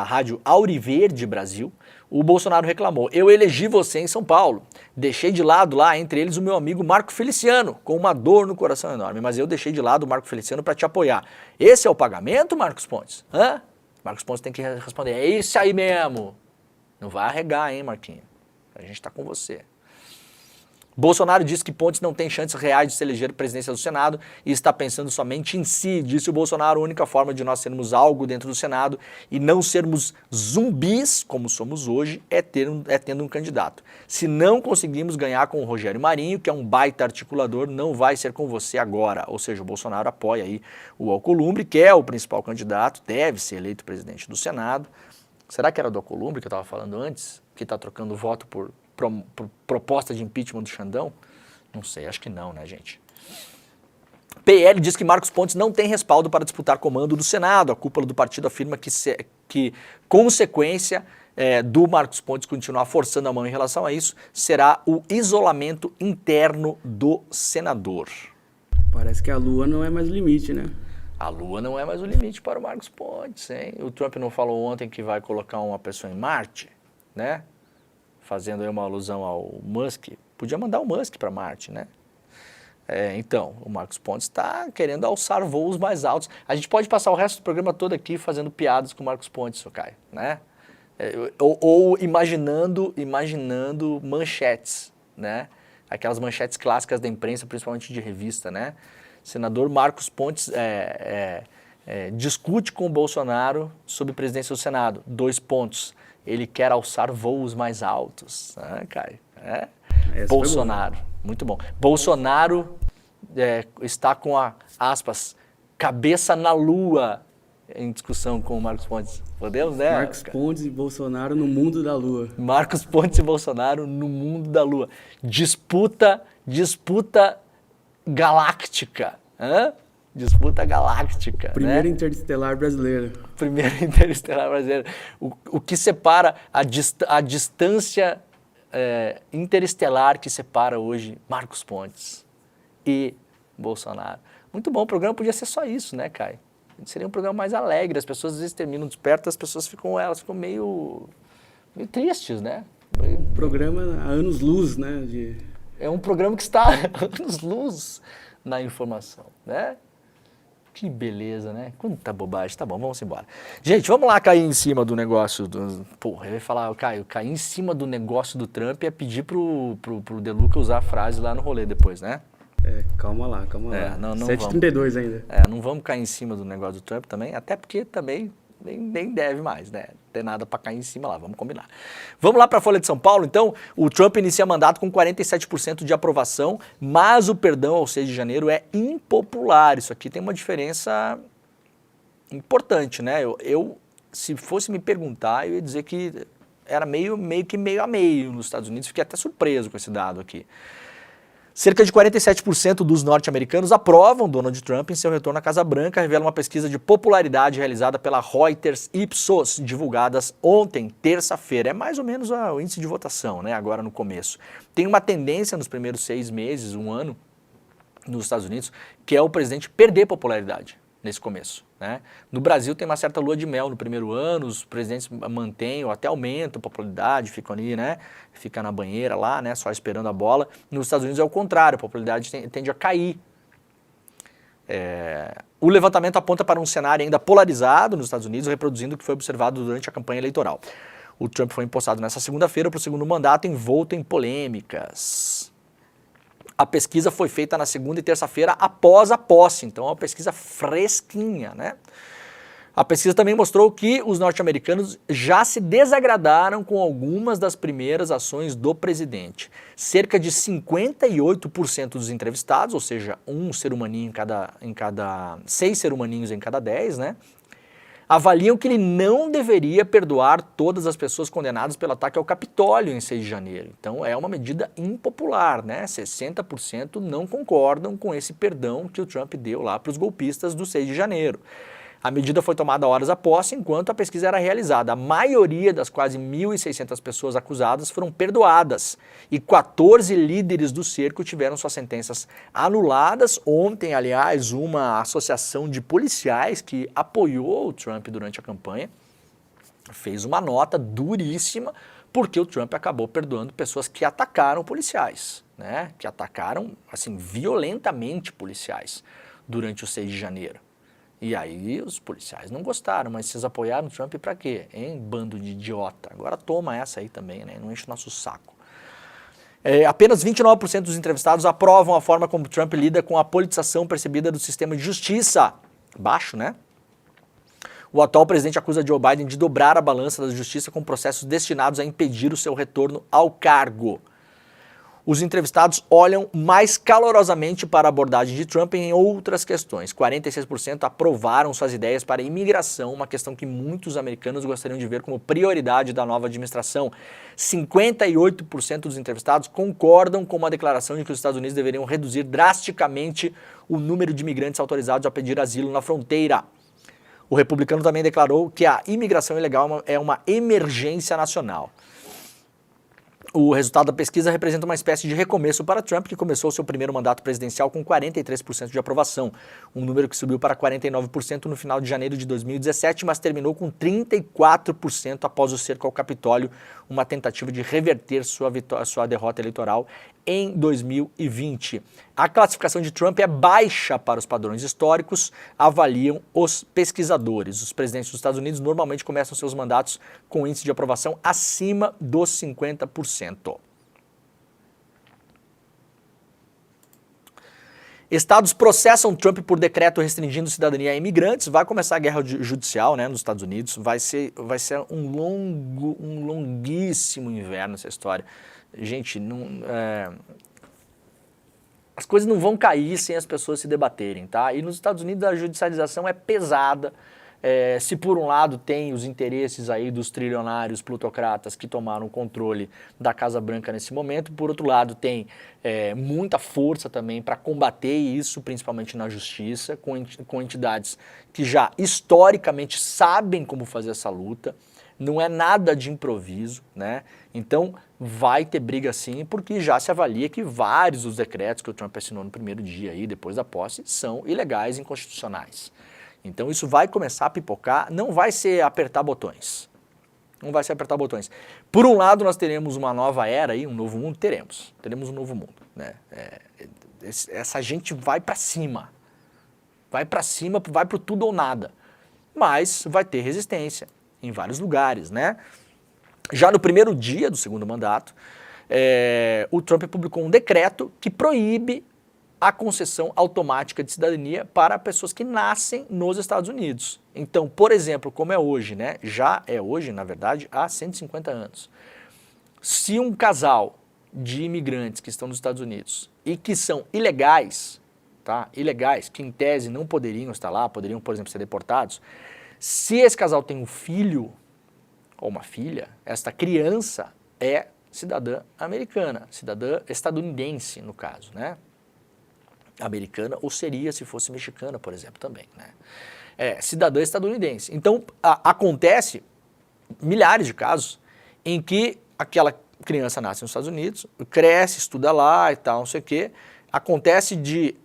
rádio Auriverde Brasil, o Bolsonaro reclamou: eu elegi você em São Paulo, deixei de lado lá, entre eles, o meu amigo Marco Feliciano, com uma dor no coração enorme, mas eu deixei de lado o Marco Feliciano para te apoiar. Esse é o pagamento, Marcos Pontes? Marcos Pontes tem que responder: é isso aí mesmo. Não vai arregar, hein, Marquinhos? A gente tá com você. Bolsonaro disse que Pontes não tem chances reais de se eleger presidência do Senado e está pensando somente em si. Disse o Bolsonaro, a única forma de nós sermos algo dentro do Senado e não sermos zumbis, como somos hoje, é tendo um candidato. Se não conseguimos ganhar com o Rogério Marinho, que é um baita articulador, não vai ser com você agora. Ou seja, o Bolsonaro apoia aí o Alcolumbre, que é o principal candidato, deve ser eleito presidente do Senado. Será que era do Alcolumbre que eu estava falando antes, que está trocando voto por proposta de impeachment do Xandão? Não sei, acho que não, né, gente? PL diz que Marcos Pontes não tem respaldo para disputar comando do Senado. A cúpula do partido afirma que consequência do Marcos Pontes continuar forçando a mão em relação a isso será o isolamento interno do senador. Parece que a Lua não é mais o limite, né? A Lua não é mais o limite para o Marcos Pontes, hein? O Trump não falou ontem que vai colocar uma pessoa em Marte, né? Fazendo aí uma alusão ao Musk, podia mandar o Musk para Marte, né? Então, o Marcos Pontes está querendo alçar voos mais altos. A gente pode passar o resto do programa todo aqui fazendo piadas com o Marcos Pontes, Caio, né? Ou imaginando manchetes, né? Aquelas manchetes clássicas da imprensa, principalmente de revista, né? Senador Marcos Pontes discute com o Bolsonaro sobre presidência do Senado. 2 pontos. Ele quer alçar voos mais altos. Caio. Bolsonaro. Muito bom. Bolsonaro está com a, aspas, cabeça na lua em discussão com o Marcos Pontes. Podemos, né? Marcos Pontes e Bolsonaro no mundo da lua. Marcos Pontes e Bolsonaro no mundo da lua. Disputa galáctica. Disputa galáctica. Primeiro né? interestelar brasileiro. Primeiro interestelar brasileiro. O que separa a distância interestelar que separa hoje Marcos Pontes e Bolsonaro. Muito bom, o programa podia ser só isso, né, Caio? Seria um programa mais alegre, as pessoas às vezes terminam despertas, as pessoas ficam meio tristes, né? Um programa há anos-luz, né? É um programa que está anos-luz na informação, né? Que beleza, né? Quanta bobagem. Tá bom, vamos embora. Gente, vamos lá cair em cima do negócio do... Porra, eu ia falar, Caio, cair em cima do negócio do Trump é pedir pro De Luca usar a frase lá no rolê depois, né? Calma lá. Não 7h32 ainda. Não vamos cair em cima do negócio do Trump também, até porque também nem deve mais, né? Não tem nada para cair em cima lá, vamos combinar. Vamos lá para a Folha de São Paulo, então. O Trump inicia mandato com 47% de aprovação, mas o perdão ao 6 de janeiro é impopular. Isso aqui tem uma diferença importante, né? Eu se fosse me perguntar, eu ia dizer que era meio a meio nos Estados Unidos. Fiquei até surpreso com esse dado aqui. Cerca de 47% dos norte-americanos aprovam Donald Trump em seu retorno à Casa Branca, revela uma pesquisa de popularidade realizada pela Reuters Ipsos, divulgadas ontem, terça-feira. É mais ou menos o índice de votação, né, agora no começo. Tem uma tendência nos primeiros 6 meses, 1 ano, nos Estados Unidos, que é o presidente perder popularidade nesse começo, né? No Brasil tem uma certa lua de mel no primeiro ano, os presidentes mantêm ou até aumentam a popularidade, ficam ali, né? Fica na banheira lá, né? Só esperando a bola. Nos Estados Unidos é o contrário, a popularidade tende a cair. O levantamento aponta para um cenário ainda polarizado nos Estados Unidos, reproduzindo o que foi observado durante a campanha eleitoral. O Trump foi empossado nessa segunda-feira para o segundo mandato, envolto em polêmicas. A pesquisa foi feita na segunda e terça-feira após a posse, então é uma pesquisa fresquinha, né? A pesquisa também mostrou que os norte-americanos já se desagradaram com algumas das primeiras ações do presidente. Cerca de 58% dos entrevistados, ou seja, 6 ser humaninhos em cada 10, né? Avaliam que ele não deveria perdoar todas as pessoas condenadas pelo ataque ao Capitólio em 6 de janeiro. Então é uma medida impopular, né? 60% não concordam com esse perdão que o Trump deu lá para os golpistas do 6 de janeiro. A medida foi tomada horas após, enquanto a pesquisa era realizada. A maioria das quase 1.600 pessoas acusadas foram perdoadas e 14 líderes do cerco tiveram suas sentenças anuladas. Ontem, aliás, uma associação de policiais que apoiou o Trump durante a campanha fez uma nota duríssima porque o Trump acabou perdoando pessoas que atacaram policiais, né? Que atacaram, assim, violentamente policiais durante o 6 de janeiro. E aí os policiais não gostaram, mas vocês apoiaram o Trump pra quê? Hein? Bando de idiota. Agora toma essa aí também, né? Não enche o nosso saco. Apenas 29% dos entrevistados aprovam a forma como Trump lida com a politização percebida do sistema de justiça. Baixo, né? O atual presidente acusa Joe Biden de dobrar a balança da justiça com processos destinados a impedir o seu retorno ao cargo. Os entrevistados olham mais calorosamente para a abordagem de Trump em outras questões. 46% aprovaram suas ideias para a imigração, uma questão que muitos americanos gostariam de ver como prioridade da nova administração. 58% dos entrevistados concordam com uma declaração de que os Estados Unidos deveriam reduzir drasticamente o número de imigrantes autorizados a pedir asilo na fronteira. O republicano também declarou que a imigração ilegal é uma emergência nacional. O resultado da pesquisa representa uma espécie de recomeço para Trump, que começou seu primeiro mandato presidencial com 43% de aprovação, um número que subiu para 49% no final de janeiro de 2017, mas terminou com 34% após o cerco ao Capitólio, uma tentativa de reverter sua derrota eleitoral em 2020. A classificação de Trump é baixa para os padrões históricos, avaliam os pesquisadores. Os presidentes dos Estados Unidos normalmente começam seus mandatos com índice de aprovação acima dos 50%. Estados processam Trump por decreto restringindo cidadania a imigrantes. Vai começar a guerra judicial, né, nos Estados Unidos. Vai ser um longuíssimo inverno essa história. Gente, as coisas não vão cair sem as pessoas se debaterem, tá? E nos Estados Unidos a judicialização é pesada. Se por um lado tem os interesses aí dos trilionários plutocratas que tomaram o controle da Casa Branca nesse momento, por outro lado tem muita força também para combater isso, principalmente na justiça, com entidades que já historicamente sabem como fazer essa luta. Não é nada de improviso, né? Então vai ter briga sim, porque já se avalia que vários dos decretos que o Trump assinou no primeiro dia aí, depois da posse, são ilegais e inconstitucionais. Então isso vai começar a pipocar, não vai ser apertar botões. Não vai ser apertar botões. Por um lado nós teremos uma nova era aí, um novo mundo, teremos um novo mundo, né? Essa gente vai para cima, vai pro tudo ou nada, mas vai ter resistência em vários lugares, né? Já no primeiro dia do segundo mandato, o Trump publicou um decreto que proíbe a concessão automática de cidadania para pessoas que nascem nos Estados Unidos. Então, por exemplo, como é hoje, né? Já é hoje, na verdade, há 150 anos. Se um casal de imigrantes que estão nos Estados Unidos e que são ilegais, tá? Ilegais, que em tese não poderiam estar lá, poderiam, por exemplo, ser deportados, se esse casal tem um filho ou uma filha, esta criança é cidadã americana, cidadã estadunidense, no caso, né? Americana, ou seria se fosse mexicana, por exemplo, também, né? Cidadã estadunidense. Então, acontece milhares de casos em que aquela criança nasce nos Estados Unidos, cresce, estuda lá e tal, não sei o quê, acontece de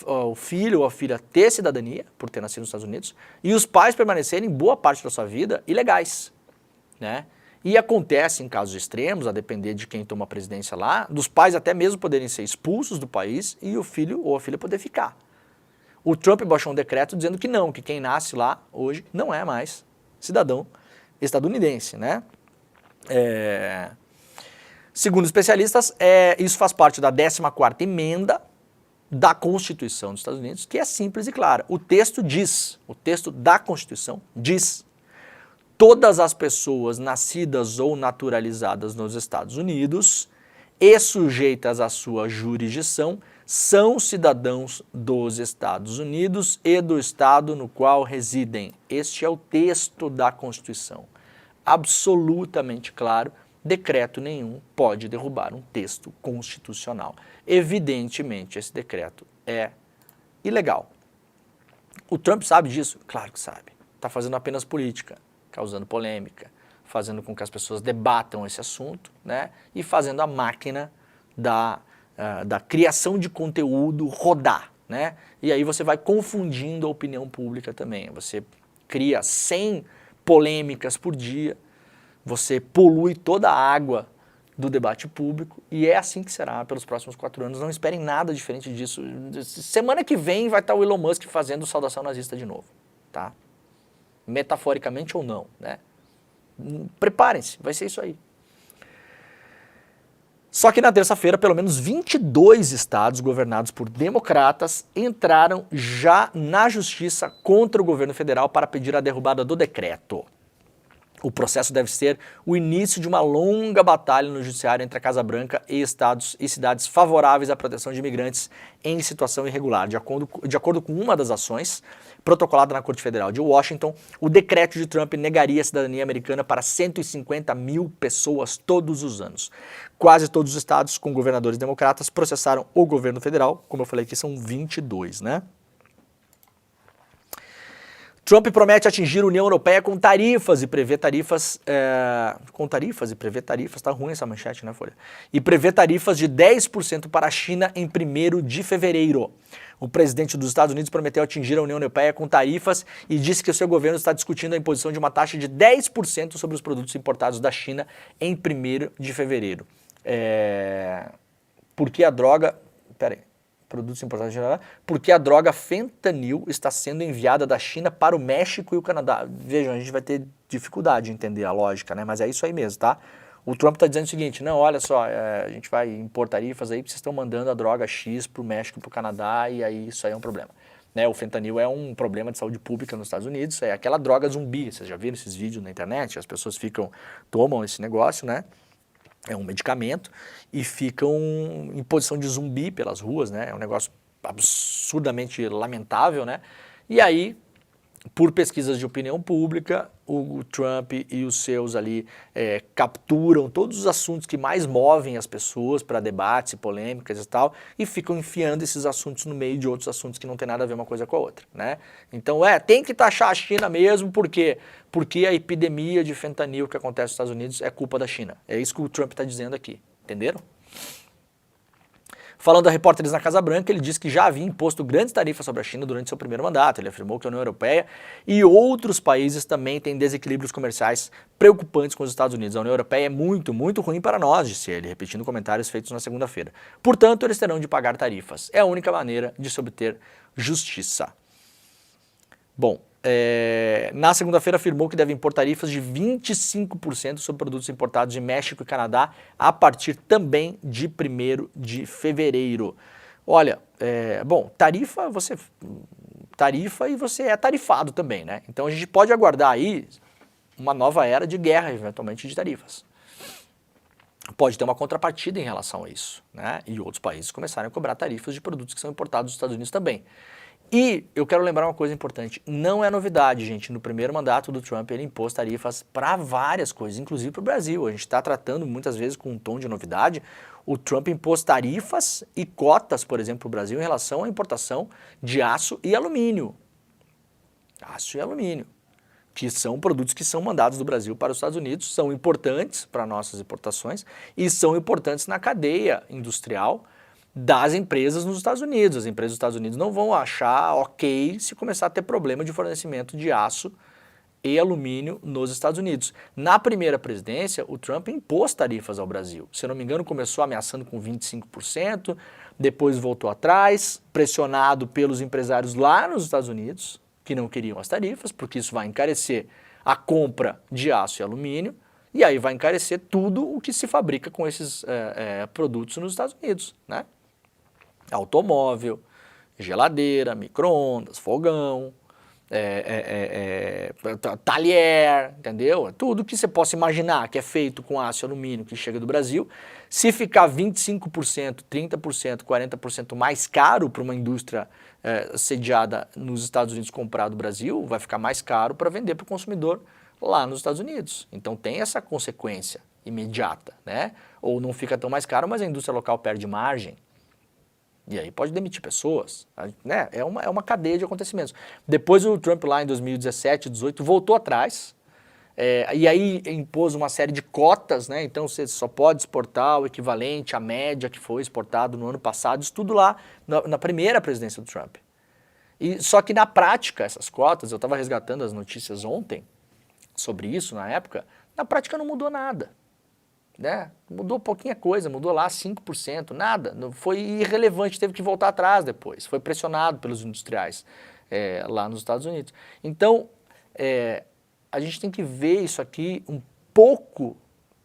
o filho ou a filha ter cidadania, por ter nascido nos Estados Unidos, e os pais permanecerem boa parte da sua vida ilegais, né? E acontece em casos extremos, a depender de quem toma a presidência lá, dos pais até mesmo poderem ser expulsos do país e o filho ou a filha poder ficar. O Trump baixou um decreto dizendo que não, que quem nasce lá hoje não é mais cidadão estadunidense, né? Segundo especialistas, isso faz parte da 14ª emenda da Constituição dos Estados Unidos, que é simples e clara. O texto da Constituição diz: todas as pessoas nascidas ou naturalizadas nos Estados Unidos e sujeitas à sua jurisdição são cidadãos dos Estados Unidos e do estado no qual residem. Este é o texto da Constituição. Absolutamente claro, decreto nenhum pode derrubar um texto constitucional. Evidentemente, esse decreto é ilegal. O Trump sabe disso? Claro que sabe. Está fazendo apenas política, causando polêmica, fazendo com que as pessoas debatam esse assunto, né? E fazendo a máquina da criação de conteúdo rodar, né? E aí você vai confundindo a opinião pública também. Você cria 100 polêmicas por dia, você polui toda a água do debate público e é assim que será pelos próximos 4 anos. Não esperem nada diferente disso. Semana que vem vai estar o Elon Musk fazendo saudação nazista de novo, tá? Metaforicamente ou não, né? Preparem-se, vai ser isso aí. Só que na terça-feira, pelo menos 22 estados governados por democratas entraram já na justiça contra o governo federal para pedir a derrubada do decreto. O processo deve ser o início de uma longa batalha no judiciário entre a Casa Branca e estados e cidades favoráveis à proteção de imigrantes em situação irregular. De acordo com uma das ações, protocolada na Corte Federal de Washington, o decreto de Trump negaria a cidadania americana para 150 mil pessoas todos os anos. Quase todos os estados com governadores democratas processaram o governo federal, como eu falei aqui, são 22, né? Trump promete atingir a União Europeia com tarifas e prevê tarifas... tá ruim essa manchete, né, Folha? E prevê tarifas de 10% para a China em 1º de fevereiro. O presidente dos Estados Unidos prometeu atingir a União Europeia com tarifas e disse que o seu governo está discutindo a imposição de uma taxa de 10% sobre os produtos importados da China em 1º de fevereiro. Porque a droga... Peraí. Produtos importados da China, porque a droga fentanil está sendo enviada da China para o México e o Canadá. Vejam, a gente vai ter dificuldade de entender a lógica, né? Mas é isso aí mesmo, tá? O Trump está dizendo o seguinte, não, olha só, a gente vai impor tarifas aí porque vocês estão mandando a droga X para o México e para o Canadá e aí isso aí é um problema. Né? O fentanil é um problema de saúde pública nos Estados Unidos, é aquela droga zumbi, vocês já viram esses vídeos na internet? As pessoas tomam esse negócio, né? É um medicamento e ficam em posição de zumbi pelas ruas, né? É um negócio absurdamente lamentável, né? E aí, por pesquisas de opinião pública, o Trump e os seus ali capturam todos os assuntos que mais movem as pessoas para debates e polêmicas e tal, e ficam enfiando esses assuntos no meio de outros assuntos que não tem nada a ver uma coisa com a outra, né? Então, tem que taxar a China mesmo, porque a epidemia de fentanil que acontece nos Estados Unidos é culpa da China. É isso que o Trump está dizendo aqui, entenderam? Falando a repórteres na Casa Branca, ele disse que já havia imposto grandes tarifas sobre a China durante seu primeiro mandato. Ele afirmou que a União Europeia e outros países também têm desequilíbrios comerciais preocupantes com os Estados Unidos. A União Europeia é muito, muito ruim para nós, disse ele, repetindo comentários feitos na segunda-feira. Portanto, eles terão de pagar tarifas. É a única maneira de se obter justiça. Bom, na segunda-feira afirmou que deve impor tarifas de 25% sobre produtos importados de México e Canadá a partir também de 1º de fevereiro. Olha, tarifa e você é tarifado também, né? Então a gente pode aguardar aí uma nova era de guerra, eventualmente, de tarifas. Pode ter uma contrapartida em relação a isso, né? E outros países começarem a cobrar tarifas de produtos que são importados dos Estados Unidos também. E eu quero lembrar uma coisa importante, não é novidade, gente, no primeiro mandato do Trump ele impôs tarifas para várias coisas, inclusive para o Brasil. A gente está tratando muitas vezes com um tom de novidade. O Trump impôs tarifas e cotas, por exemplo, para o Brasil em relação à importação de aço e alumínio. Aço e alumínio, que são produtos que são mandados do Brasil para os Estados Unidos, são importantes para nossas importações e são importantes na cadeia industrial das empresas nos Estados Unidos. As empresas dos Estados Unidos não vão achar ok se começar a ter problema de fornecimento de aço e alumínio nos Estados Unidos. Na primeira presidência, o Trump impôs tarifas ao Brasil. Se eu não me engano, começou ameaçando com 25%, depois voltou atrás, pressionado pelos empresários lá nos Estados Unidos, que não queriam as tarifas, porque isso vai encarecer a compra de aço e alumínio, e aí vai encarecer tudo o que se fabrica com esses produtos nos Estados Unidos, né? Automóvel, geladeira, micro-ondas, fogão, talher, entendeu? Tudo que você possa imaginar que é feito com aço e alumínio que chega do Brasil, se ficar 25%, 30%, 40% mais caro para uma indústria sediada nos Estados Unidos comprar do Brasil, vai ficar mais caro para vender para o consumidor lá nos Estados Unidos. Então tem essa consequência imediata, né? Ou não fica tão mais caro, mas a indústria local perde margem. E aí pode demitir pessoas, né? É uma cadeia de acontecimentos. Depois o Trump lá em 2017, 2018, voltou atrás, e aí impôs uma série de cotas, né? Então você só pode exportar o equivalente à média que foi exportado no ano passado, isso tudo lá na primeira presidência do Trump. Só que na prática, essas cotas, eu estava resgatando as notícias ontem sobre isso na época, na prática não mudou nada. Né? Mudou pouquinha coisa, mudou lá 5%, nada, foi irrelevante, teve que voltar atrás depois, foi pressionado pelos industriais lá nos Estados Unidos. Então, a gente tem que ver isso aqui um pouco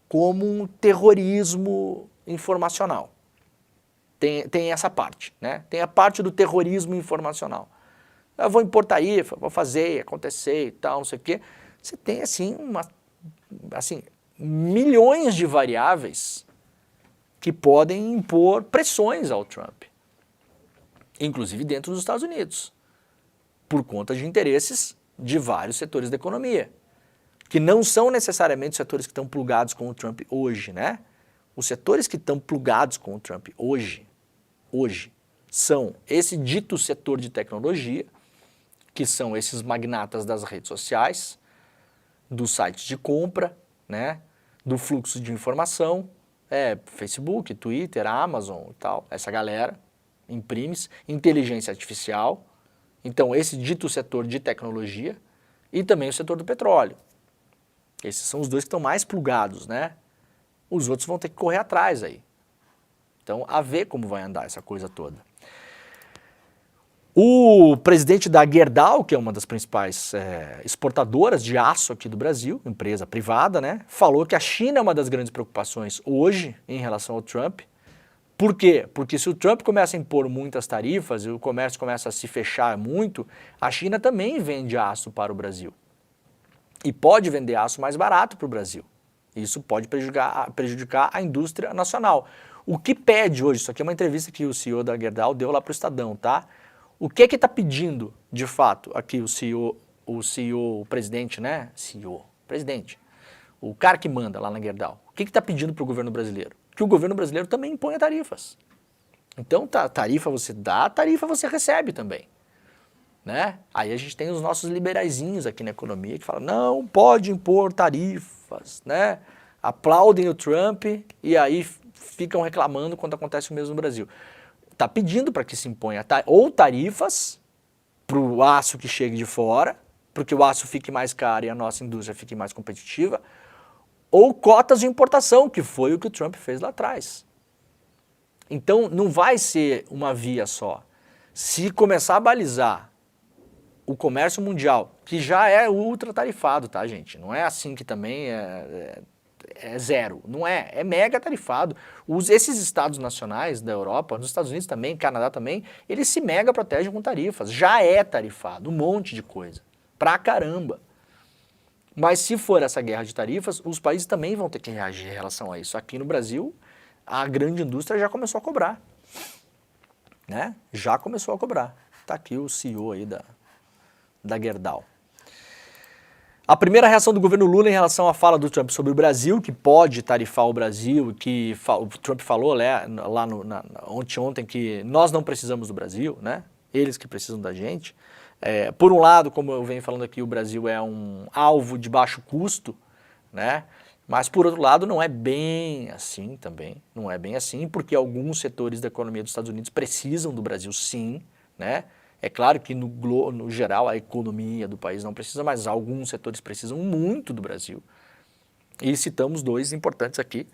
como um terrorismo informacional. Tem essa parte, né? Tem a parte do terrorismo informacional. Eu vou impor tarifa, vou fazer, acontecer e tal, não sei o quê. Você tem, assim, milhões de variáveis que podem impor pressões ao Trump, inclusive dentro dos Estados Unidos, por conta de interesses de vários setores da economia, que não são necessariamente os setores que estão plugados com o Trump hoje, né? Os setores que estão plugados com o Trump hoje são esse dito setor de tecnologia, que são esses magnatas das redes sociais, dos sites de compra, né? Do fluxo de informação, Facebook, Twitter, Amazon e tal, essa galera, imprime-se, inteligência artificial, então esse dito setor de tecnologia e também o setor do petróleo. Esses são os dois que estão mais plugados, né? Os outros vão ter que correr atrás aí. Então, a ver como vai andar essa coisa toda. O presidente da Gerdau, que é uma das principais exportadoras de aço aqui do Brasil, empresa privada, né, falou que a China é uma das grandes preocupações hoje em relação ao Trump. Por quê? Porque se o Trump começa a impor muitas tarifas e o comércio começa a se fechar muito, a China também vende aço para o Brasil. E pode vender aço mais barato para o Brasil. Isso pode prejudicar a indústria nacional. O que pede hoje, isso aqui é uma entrevista que o CEO da Gerdau deu lá para o Estadão, tá? O que está pedindo, de fato, aqui o presidente, né? Presidente, o cara que manda lá na Gerdau. O que está pedindo para o governo brasileiro? Que o governo brasileiro também imponha tarifas. Então, tarifa você dá, tarifa você recebe também. Né? Aí a gente tem os nossos liberaizinhos aqui na economia que falam, não pode impor tarifas, né? Aplaudem o Trump e aí ficam reclamando quando acontece o mesmo no Brasil. Está pedindo para que se imponha ou tarifas para o aço que chegue de fora, porque o aço fique mais caro e a nossa indústria fique mais competitiva, ou cotas de importação, que foi o que o Trump fez lá atrás. Então não vai ser uma via só. Se começar a balizar o comércio mundial, que já é ultra tarifado, tá, gente? Não é assim que também é zero, não é mega tarifado. Esses estados nacionais da Europa, nos Estados Unidos também, Canadá também, eles se mega protegem com tarifas, já é tarifado, um monte de coisa, pra caramba. Mas se for essa guerra de tarifas, os países também vão ter que reagir em relação a isso. Aqui no Brasil, a grande indústria já começou a cobrar, né? Já começou a cobrar. Tá aqui o CEO aí da Gerdau. A primeira reação do governo Lula em relação à fala do Trump sobre o Brasil, que pode tarifar o Brasil, que o Trump falou lá ontem que nós não precisamos do Brasil, né? Eles que precisam da gente. Por um lado, como eu venho falando aqui, o Brasil é um alvo de baixo custo, né? Mas por outro lado não é bem assim também, não é bem assim, porque alguns setores da economia dos Estados Unidos precisam do Brasil sim, né? É claro que no geral a economia do país não precisa, mas alguns setores precisam muito do Brasil. E citamos dois importantes aqui.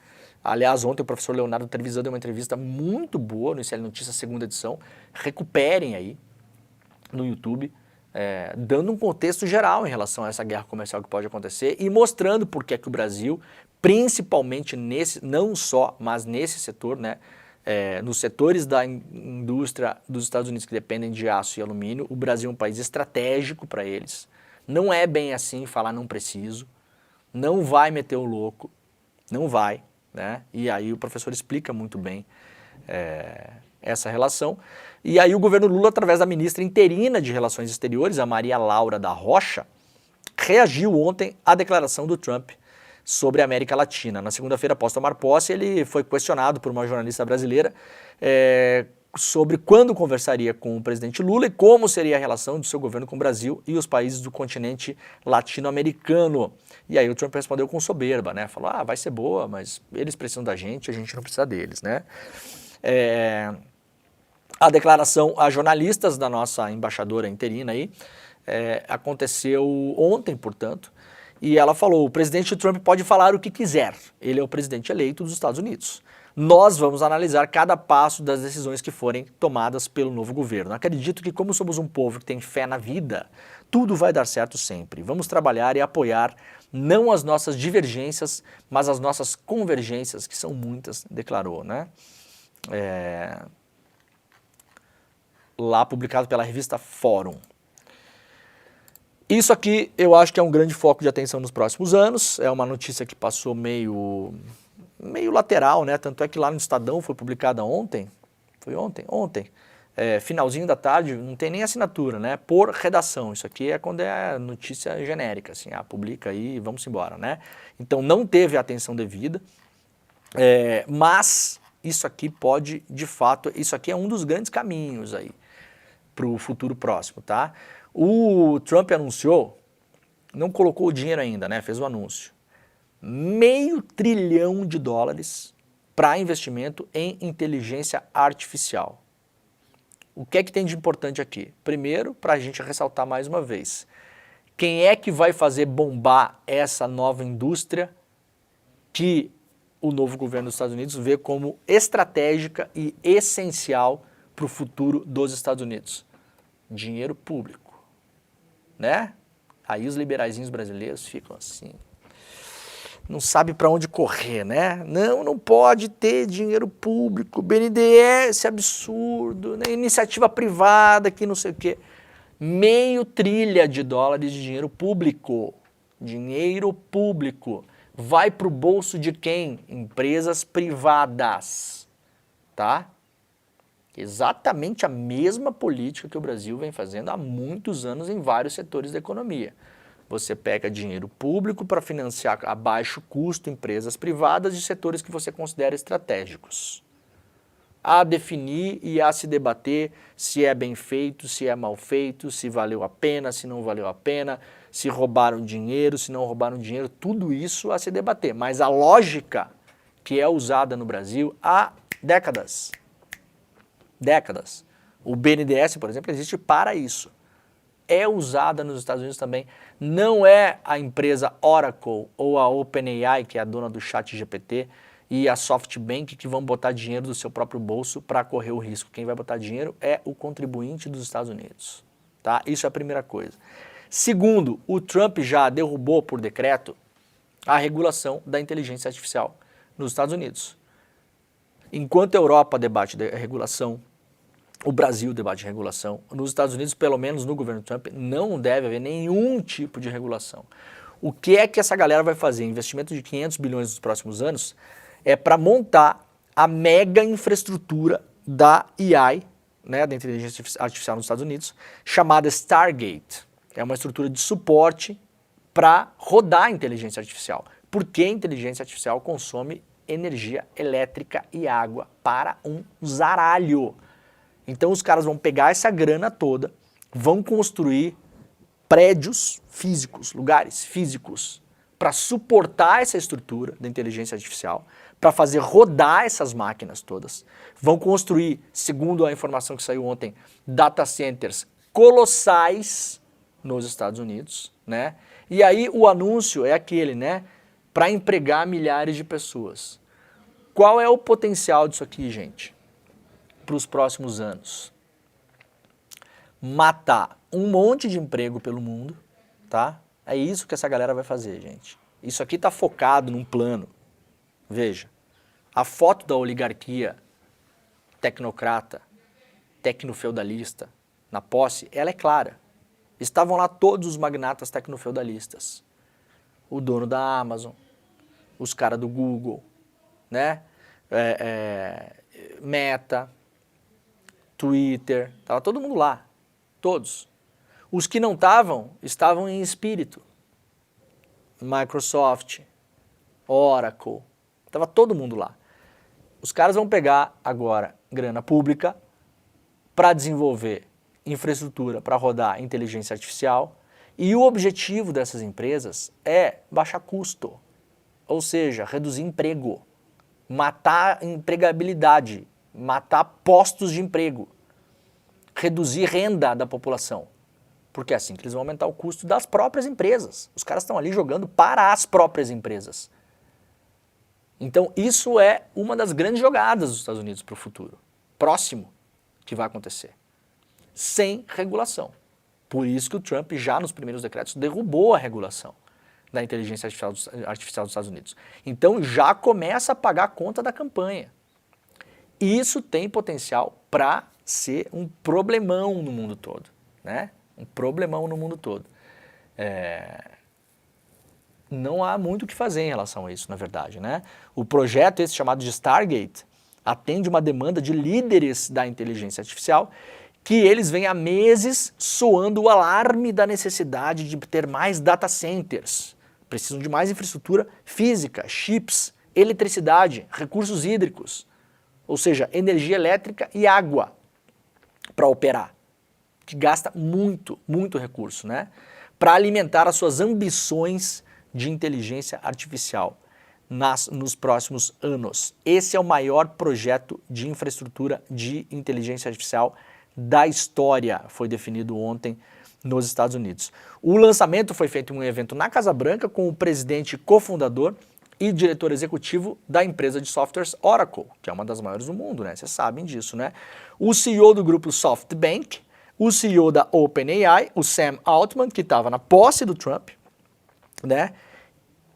Aliás, ontem o professor Leonardo Trevisan deu uma entrevista muito boa no ICL Notícias, segunda edição. Recuperem aí no YouTube, dando um contexto geral em relação a essa guerra comercial que pode acontecer e mostrando por que o Brasil, principalmente não só, mas nesse setor, né? Nos setores da indústria dos Estados Unidos que dependem de aço e alumínio, o Brasil é um país estratégico para eles. Não é bem assim falar não preciso, não vai meter o louco, não vai, né? E aí o professor explica muito bem essa relação. E aí o governo Lula, através da ministra interina de Relações Exteriores, a Maria Laura da Rocha, reagiu ontem à declaração do Trump sobre a América Latina. Na segunda-feira, após tomar posse, ele foi questionado por uma jornalista brasileira sobre quando conversaria com o presidente Lula e como seria a relação do seu governo com o Brasil e os países do continente latino-americano. E aí o Trump respondeu com soberba, né? Falou, vai ser boa, mas eles precisam da gente, a gente não precisa deles, né? A declaração a jornalistas da nossa embaixadora interina aí aconteceu ontem, portanto, e ela falou, o presidente Trump pode falar o que quiser, ele é o presidente eleito dos Estados Unidos. Nós vamos analisar cada passo das decisões que forem tomadas pelo novo governo. Acredito que como somos um povo que tem fé na vida, tudo vai dar certo sempre. Vamos trabalhar e apoiar não as nossas divergências, mas as nossas convergências, que são muitas, declarou, né? Lá publicado pela revista Fórum. Isso aqui eu acho que é um grande foco de atenção nos próximos anos, é uma notícia que passou meio lateral, né? Tanto é que lá no Estadão foi publicada ontem, ontem, finalzinho da tarde, não tem nem assinatura, né? Por redação, isso aqui é quando é notícia genérica, assim, publica aí e vamos embora, né? Então não teve a atenção devida, mas isso aqui pode, de fato, isso aqui é um dos grandes caminhos aí para o futuro próximo, tá? O Trump anunciou, não colocou o dinheiro ainda, né? Fez o anúncio. $500 bilhão para investimento em inteligência artificial. O que é que tem de importante aqui? Primeiro, para a gente ressaltar mais uma vez, quem é que vai fazer bombar essa nova indústria que o novo governo dos Estados Unidos vê como estratégica e essencial para o futuro dos Estados Unidos? Dinheiro público, né? Aí os liberaizinhos brasileiros ficam assim, não sabe para onde correr, né? Não pode ter dinheiro público, BNDES, absurdo, né? Iniciativa privada, que não sei o quê. $500 bilhão de dinheiro público. Dinheiro público. Vai para o bolso de quem? Empresas privadas, tá? Exatamente a mesma política que o Brasil vem fazendo há muitos anos em vários setores da economia. Você pega dinheiro público para financiar a baixo custo empresas privadas de setores que você considera estratégicos. A definir e a se debater se é bem feito, se é mal feito, se valeu a pena, se não valeu a pena, se roubaram dinheiro, se não roubaram dinheiro, tudo isso a se debater. Mas a lógica que é usada no Brasil há décadas. O BNDES, por exemplo, existe para isso. É usada nos Estados Unidos também. Não é a empresa Oracle ou a OpenAI, que é a dona do ChatGPT, e a SoftBank que vão botar dinheiro do seu próprio bolso para correr o risco. Quem vai botar dinheiro é o contribuinte dos Estados Unidos. Tá? Isso é a primeira coisa. Segundo, o Trump já derrubou por decreto a regulação da inteligência artificial nos Estados Unidos. Enquanto a Europa debate a regulação, o Brasil debate regulação, nos Estados Unidos, pelo menos no governo Trump, não deve haver nenhum tipo de regulação. O que é que essa galera vai fazer? Investimento de 500 bilhões nos próximos anos é para montar a mega infraestrutura da AI, né, da inteligência artificial nos Estados Unidos, chamada Stargate. É uma estrutura de suporte para rodar a inteligência artificial. Porque a inteligência artificial consome energia elétrica e água para um zaralho. Então os caras vão pegar essa grana toda, vão construir prédios físicos, lugares físicos, para suportar essa estrutura da inteligência artificial, para fazer rodar essas máquinas todas. Vão construir, segundo a informação que saiu ontem, data centers colossais nos Estados Unidos, né? E aí o anúncio é aquele, né? Para empregar milhares de pessoas. Qual é o potencial disso aqui, gente? Para os próximos anos? Matar um monte de emprego pelo mundo, tá? É isso que essa galera vai fazer, gente. Isso aqui está focado num plano. Veja, a foto da oligarquia tecnocrata, tecnofeudalista, na posse, ela é clara. Estavam lá todos os magnatas tecnofeudalistas. O dono da Amazon, os caras do Google, né? Meta, Twitter, estava todo mundo lá, todos. Os que não estavam em espírito. Microsoft, Oracle, estava todo mundo lá. Os caras vão pegar agora grana pública para desenvolver infraestrutura para rodar inteligência artificial e o objetivo dessas empresas é baixar custo, ou seja, reduzir emprego, matar empregabilidade, matar postos de emprego, reduzir renda da população. Porque é assim que eles vão aumentar o custo das próprias empresas. Os caras estão ali jogando para as próprias empresas. Então isso é uma das grandes jogadas dos Estados Unidos para o futuro próximo que vai acontecer. Sem regulação. Por isso que o Trump, já nos primeiros decretos, derrubou a regulação da inteligência artificial dos Estados Unidos. Então já começa a pagar a conta da campanha. Isso tem potencial para ser um problemão no mundo todo, né? Um problemão no mundo todo. Não há muito o que fazer em relação a isso, na verdade, né? O projeto, esse chamado de Stargate, atende uma demanda de líderes da inteligência artificial que eles vêm há meses soando o alarme da necessidade de ter mais data centers. Precisam de mais infraestrutura física, chips, eletricidade, recursos hídricos, ou seja, energia elétrica e água para operar, que gasta muito, muito recurso, né? Para alimentar as suas ambições de inteligência artificial nos próximos anos. Esse é o maior projeto de infraestrutura de inteligência artificial da história, foi definido ontem nos Estados Unidos. O lançamento foi feito em um evento na Casa Branca com o presidente cofundador e diretor executivo da empresa de softwares Oracle, que é uma das maiores do mundo, né? Vocês sabem disso, né? O CEO do grupo SoftBank, o CEO da OpenAI, o Sam Altman, que estava na posse do Trump, né?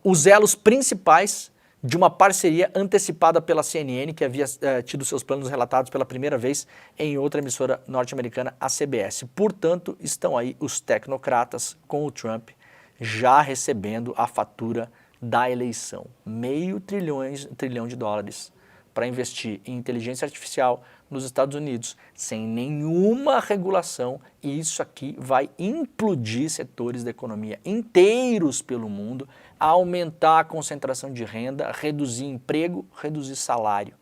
Os elos principais de uma parceria antecipada pela CNN, que havia tido seus planos relatados pela primeira vez em outra emissora norte-americana, a CBS. Portanto, estão aí os tecnocratas com o Trump já recebendo a fatura da eleição. $500 bilhões para investir em inteligência artificial nos Estados Unidos, sem nenhuma regulação, e isso aqui vai implodir setores da economia inteiros pelo mundo, aumentar a concentração de renda, reduzir emprego, reduzir salário,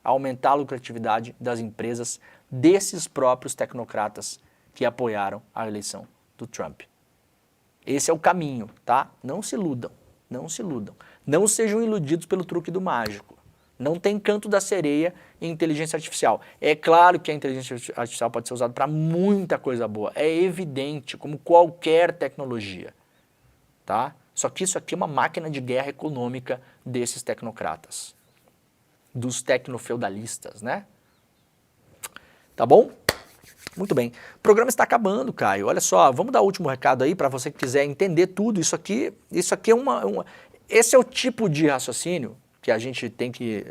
aumentar a lucratividade das empresas desses próprios tecnocratas que apoiaram a eleição do Trump. Esse é o caminho, tá? Não se iludam, não se iludam. Não sejam iludidos pelo truque do mágico. Não tem canto da sereia em inteligência artificial. É claro que a inteligência artificial pode ser usada para muita coisa boa. É evidente, como qualquer tecnologia. Tá? Só que isso aqui é uma máquina de guerra econômica desses tecnocratas. Dos tecnofeudalistas, né? Tá bom? Muito bem. O programa está acabando, Caio. Olha só, vamos dar o último recado aí para você que quiser entender tudo. Isso aqui é esse é o tipo de raciocínio que a gente tem que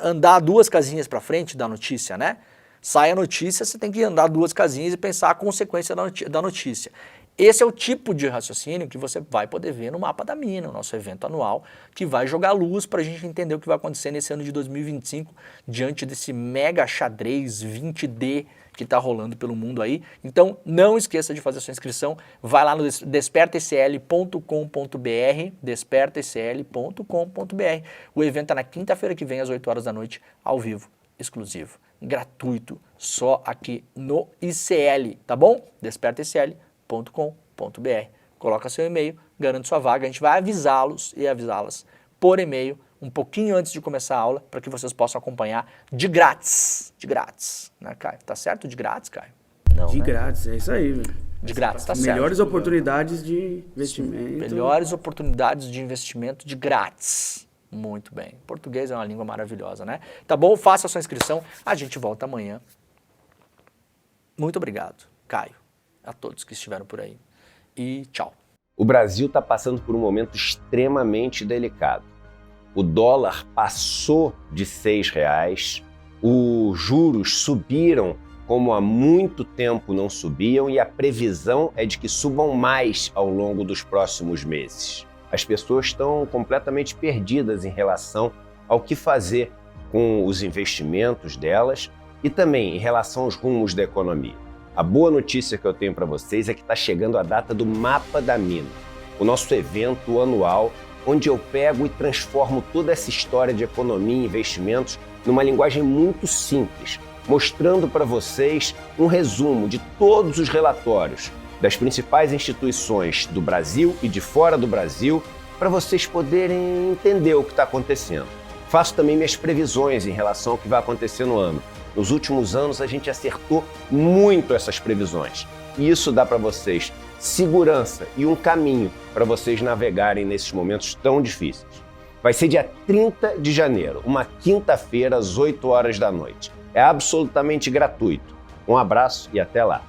andar 2 casinhas para frente da notícia, né? Sai a notícia, você tem que andar 2 casinhas e pensar a consequência da notícia. Esse é o tipo de raciocínio que você vai poder ver no Mapa da Mina, o nosso evento anual, que vai jogar luz para a gente entender o que vai acontecer nesse ano de 2025, diante desse mega xadrez 20D que está rolando pelo mundo aí. Então, não esqueça de fazer a sua inscrição. Vai lá no despertacl.com.br, despertacl.com.br. O evento está na quinta-feira que vem, às 8 horas da noite, ao vivo, exclusivo, gratuito, só aqui no ICL, tá bom? despertacl.com.br. Coloca seu e-mail, garante sua vaga, a gente vai avisá-los e avisá-las por e-mail um pouquinho antes de começar a aula, para que vocês possam acompanhar de grátis, né, Caio? Tá certo de grátis, Caio? Não, de né? grátis, é isso aí, velho. De grátis, tá certo. Melhores oportunidades de investimento. Melhores oportunidades de investimento de grátis. Muito bem. Português é uma língua maravilhosa, né? Tá bom? Faça a sua inscrição. A gente volta amanhã. Muito obrigado, Caio, a todos que estiveram por aí. E tchau. O Brasil está passando por um momento extremamente delicado. O dólar passou de R$6, os juros subiram como há muito tempo não subiam e a previsão é de que subam mais ao longo dos próximos meses. As pessoas estão completamente perdidas em relação ao que fazer com os investimentos delas e também em relação aos rumos da economia. A boa notícia que eu tenho para vocês é que está chegando a data do Mapa da Mina, o nosso evento anual onde eu pego e transformo toda essa história de economia e investimentos numa linguagem muito simples, mostrando para vocês um resumo de todos os relatórios das principais instituições do Brasil e de fora do Brasil, para vocês poderem entender o que está acontecendo. Faço também minhas previsões em relação ao que vai acontecer no ano. Nos últimos anos a gente acertou muito essas previsões e isso dá para vocês segurança e um caminho para vocês navegarem nesses momentos tão difíceis. Vai ser dia 30 de janeiro, uma quinta-feira, às 8 horas da noite. É absolutamente gratuito. Um abraço e até lá.